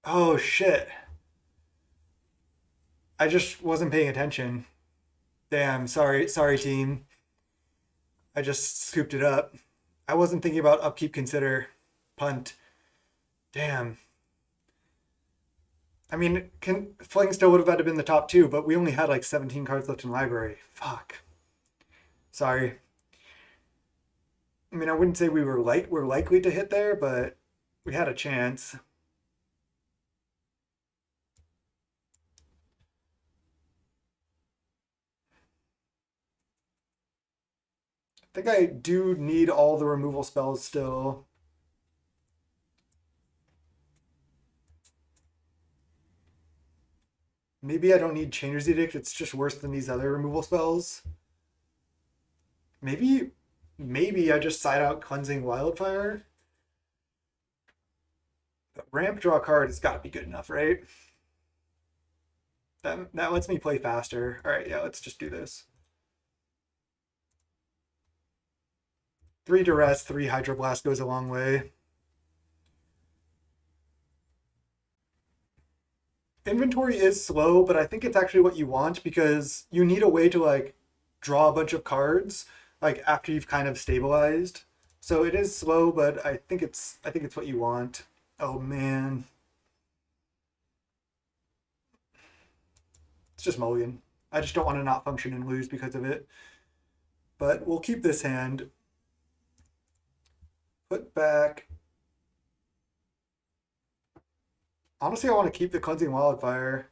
Oh shit. I just wasn't paying attention. Damn, sorry team. I just scooped it up. I wasn't thinking about upkeep, consider, punt. Damn. I mean, Fling still would have had to been the top 2, but we only had like 17 cards left in library. Fuck. Sorry. I mean, I wouldn't say we're likely to hit there, but we had a chance. I think I do need all the removal spells still. Maybe I don't need Chainer's Edict. It's just worse than these other removal spells. Maybe I just side out Cleansing Wildfire. But ramp draw card has got to be good enough, right? That lets me play faster. All right, yeah, let's just do this. 3 Duress, 3 Hydroblast goes a long way. Inventory is slow, but I think it's actually what you want because you need a way to like draw a bunch of cards like after you've kind of stabilized. So it is slow, but I think it's what you want. Oh man. It's just mulligan. I just don't want to not function and lose because of it. But we'll keep this hand. Put back. Honestly, I want to keep the Cleansing Wildfire.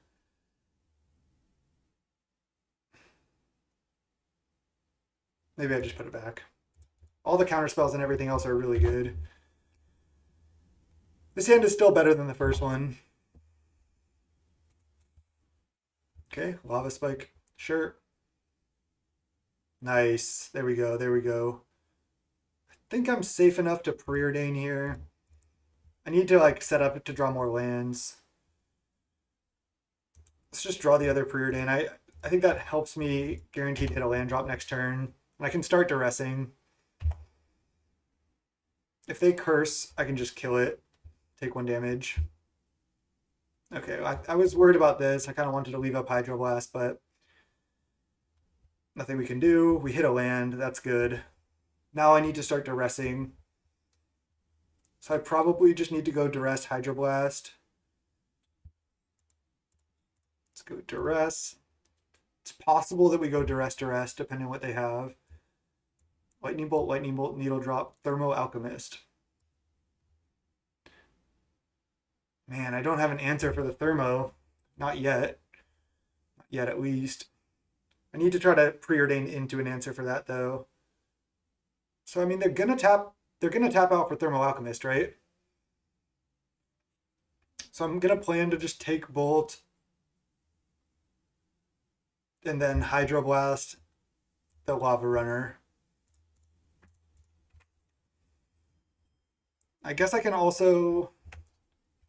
Maybe I just put it back. All the counter spells and everything else are really good. This hand is still better than the first one. Okay, Lava Spike. Sure. Nice. There we go. There we go. I think I'm safe enough to Preordain here. I need to like set up to draw more lands. Let's just draw the other Preordain. I think that helps me guaranteed hit a land drop next turn. And I can start duressing. If they curse, I can just kill it. Take 1 damage. Okay, I was worried about this. I kind of wanted to leave up Hydroblast, but nothing we can do. We hit a land. That's good. Now I need to start duressing. So I probably just need to go Duress, Hydroblast. Let's go Duress. It's possible that we go Duress, depending on what they have. Lightning Bolt, Needle Drop, Thermo Alchemist. Man, I don't have an answer for the Thermo. Not yet. Not yet, at least. I need to try to preordain into an answer for that, though. So, I mean, they're gonna tap out for Thermo Alchemist, right? So I'm gonna plan to just take Bolt and then Hydroblast the Lava Runner. I guess I can also,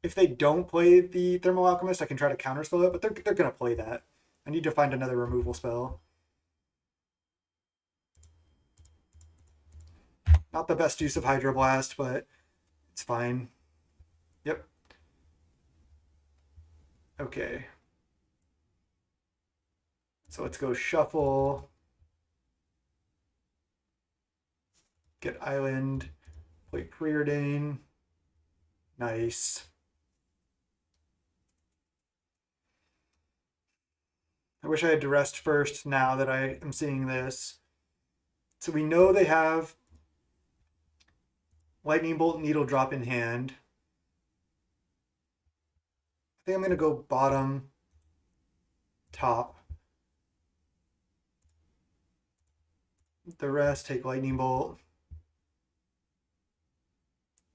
if they don't play the Thermal Alchemist, I can try to counterspell it, but they're gonna play that. I need to find another removal spell. Not the best use of Hydroblast, but it's fine. Yep. Okay. So let's go shuffle. Get Island. Play Preordain. Nice. I wish I had duressed first now that I am seeing this. So we know they have Lightning Bolt, Needle Drop in hand. I think I'm going to go bottom, top. The rest, take Lightning Bolt.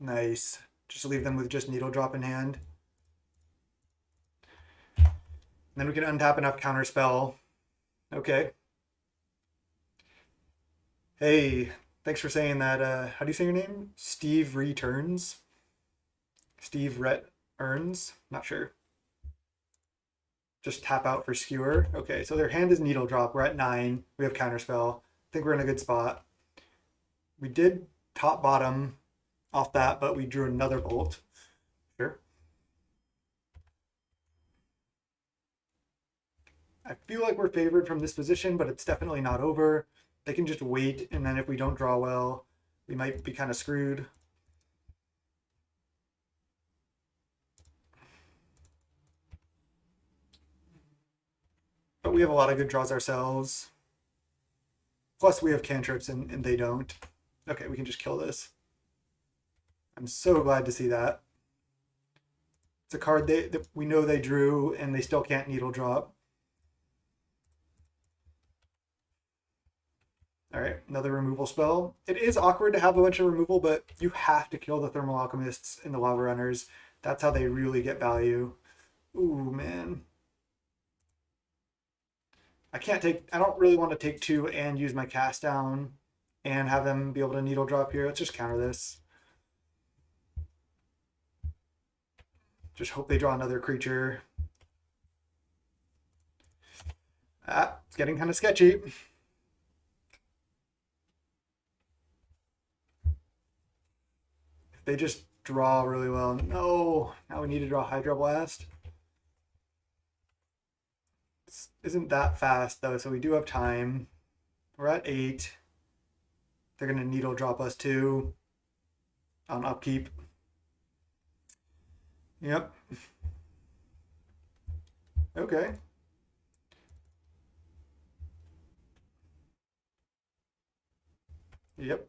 Nice. Just leave them with just Needle Drop in hand. And then we can untap enough counterspell. Okay. Hey, thanks for saying that. How do you say your name? Steve Returns? Steve Rhett Earns? Not sure. Just tap out for Skewer. Okay, so their hand is Needle Drop. We're at 9. We have counterspell. I think we're in a good spot. We did top bottom off that, but we drew another bolt. Sure. I feel like we're favored from this position, but it's definitely not over. They can just wait, and then if we don't draw well, we might be kind of screwed. But we have a lot of good draws ourselves. Plus we have cantrips and they don't. Okay, we can just kill this. I'm so glad to see that. It's a card that we know they drew and they still can't Needle Drop. All right, another removal spell. It is awkward to have a bunch of removal, but you have to kill the Thermal Alchemists and the Lava Runners. That's how they really get value. Ooh, man. I don't really want to take 2 and use my cast down and have them be able to needle drop here. Let's just counter this. Just hope they draw another creature. Ah, it's getting kind of sketchy. If they just draw really well. No, now we need to draw Hydro Blast. This isn't that fast though, so we do have time. We're at 8. They're gonna needle drop us 2 on upkeep. Yep. Okay. Yep.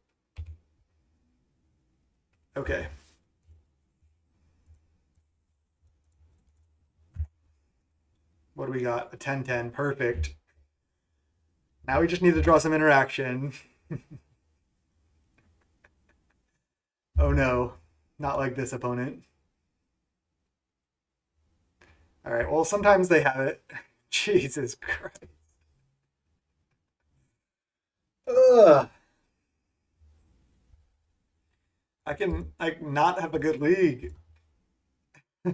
Okay. What do we got? A 10-10. Perfect. Now we just need to draw some interaction. Oh no. Not like this opponent. All right. Well, sometimes they have it. Jesus Christ. Ugh. I can like not have a good league. I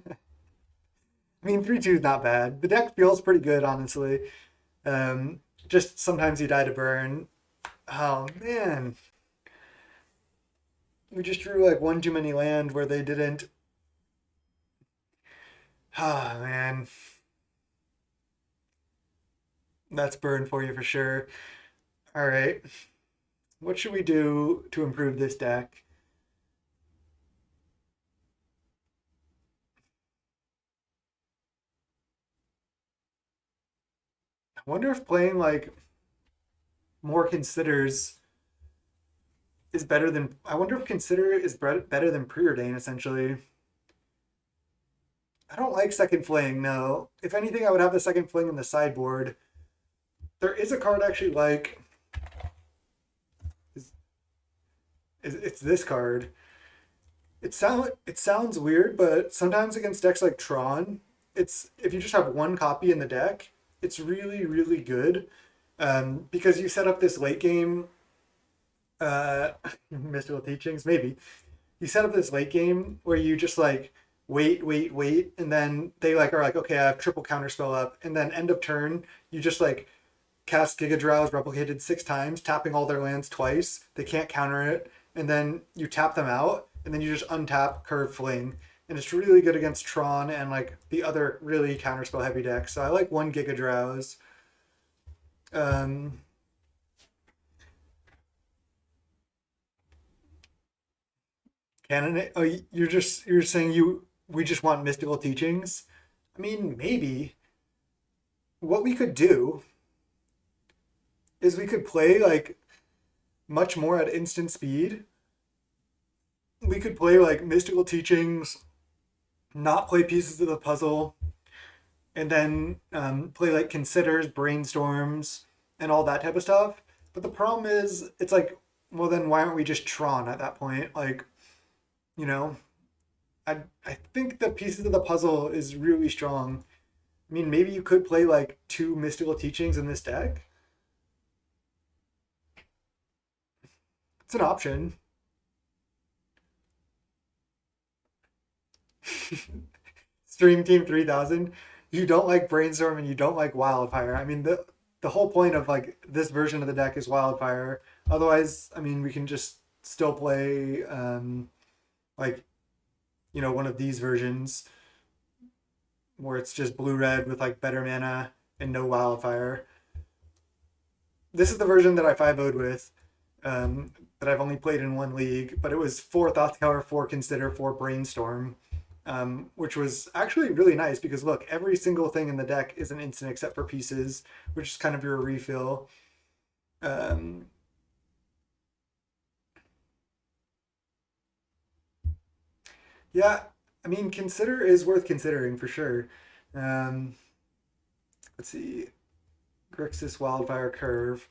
mean, 3-2 is not bad. The deck feels pretty good, honestly. Just sometimes you die to burn. Oh man, we just drew like one too many land where they didn't. Ah man, that's burn for you for sure. All right, what should we do to improve this deck? I wonder if playing like more considers is better than. I wonder if consider is better than preordain essentially. I don't like second fling, no. If anything, I would have the second fling in the sideboard. There is a card I actually like. It's this card. It sounds weird, but sometimes against decks like Tron, it's if you just have one copy in the deck, it's really really good, because you set up this late game. Uh, Mystical Teachings, maybe you set up this late game where you just like wait, and then they like are like, okay, I have triple counterspell up, and then end of turn you just like cast Giga Drowse replicated 6 times, tapping all their lands twice. They can't counter it, and then you tap them out, and then you just untap Curve Fling, and it's really good against Tron and like the other really counterspell heavy decks. So I like one Giga Drowse. Um, Canon. Oh, you're saying we just want Mystical Teachings. I mean, maybe what we could do is we could play like much more at instant speed. We could play like Mystical Teachings, not play pieces of the puzzle, and then play like Considers, Brainstorms, and all that type of stuff. But the problem is, it's like, well, then why aren't we just Tron at that point? Like, you know, I think the pieces of the puzzle is really strong. I mean, maybe you could play like 2 Mystical Teachings in this deck. It's an option. Stream Team 3000. You don't like Brainstorm and you don't like Wildfire. I mean, the whole point of like this version of the deck is Wildfire. Otherwise, I mean, we can just still play like one of these versions where it's just blue red with like better mana and no Wildfire. This is the version that I 5-0'd with. That I've only played in one league, but it was 4 Thought Tower, 4 Consider, 4 Brainstorm, which was actually really nice because look, every single thing in the deck is an instant except for pieces, which is kind of your refill. Um, yeah, I mean, Consider is worth considering for sure. Um, let's see, Grixis, Wildfire, Curve.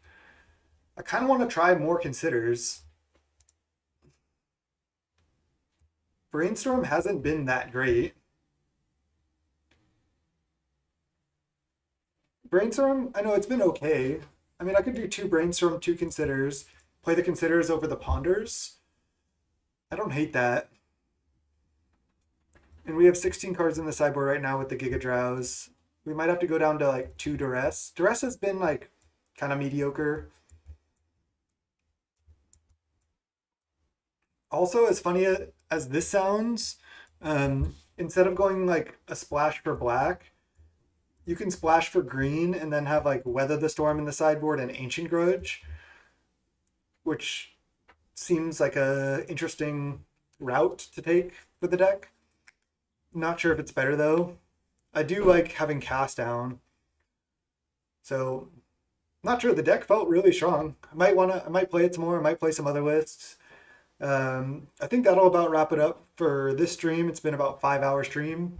I kind of want to try more Considers. Brainstorm hasn't been that great. Brainstorm, I know it's been okay. I mean, I could do two Brainstorm, two Considers, play the Considers over the Ponders. I don't hate that. And we have 16 cards in the sideboard right now with the Giga Drowse. We might have to go down to like two Duress. Duress has been like kind of mediocre. Also, as funny as this sounds, instead of going like a splash for black, you can splash for green and then have like Weather the Storm in the sideboard and Ancient Grudge, which seems like a interesting route to take for the deck. Not sure if it's better though. I do like having Cast Down, so not sure. The deck felt really strong. I might play it some more. I might play some other lists. I think that'll about wrap it up for this stream. It's been about 5 hour stream.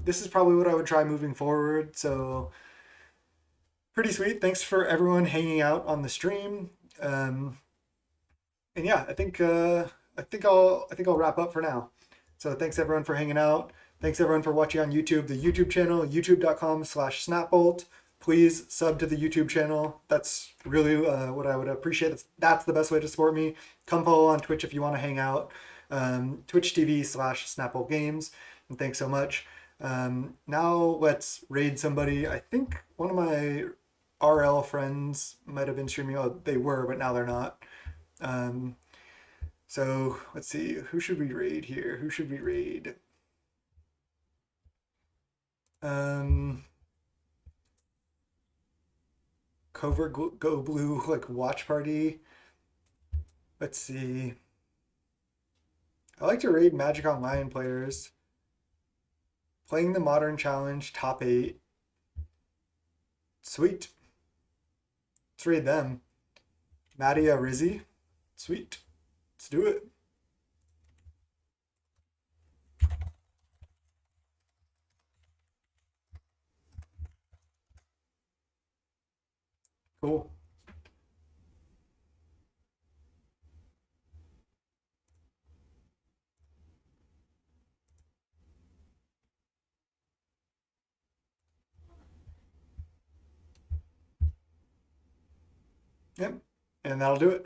This is probably what I would try moving forward. So pretty sweet. Thanks for everyone hanging out on the stream. And yeah, I think I'll wrap up for now. So thanks everyone for hanging out. Thanks everyone for watching on YouTube, the YouTube channel, youtube.com/snapbolt. Please sub to the YouTube channel. That's really what I would appreciate. That's the best way to support me. Come follow on Twitch if you want to hang out. Twitch TV/snapboltgames. And thanks so much. Now let's raid somebody. I think one of my RL friends might have been streaming. Oh, they were, but now they're not. So let's see. Who should we raid here? Who should we raid? Covert Go Blue like watch party. Let's see. I like to raid Magic Online players. Playing the Modern Challenge top 8. Sweet. Let's raid them. Madia Rizzi. Sweet. Let's do it. Cool. Yep. And that'll do it.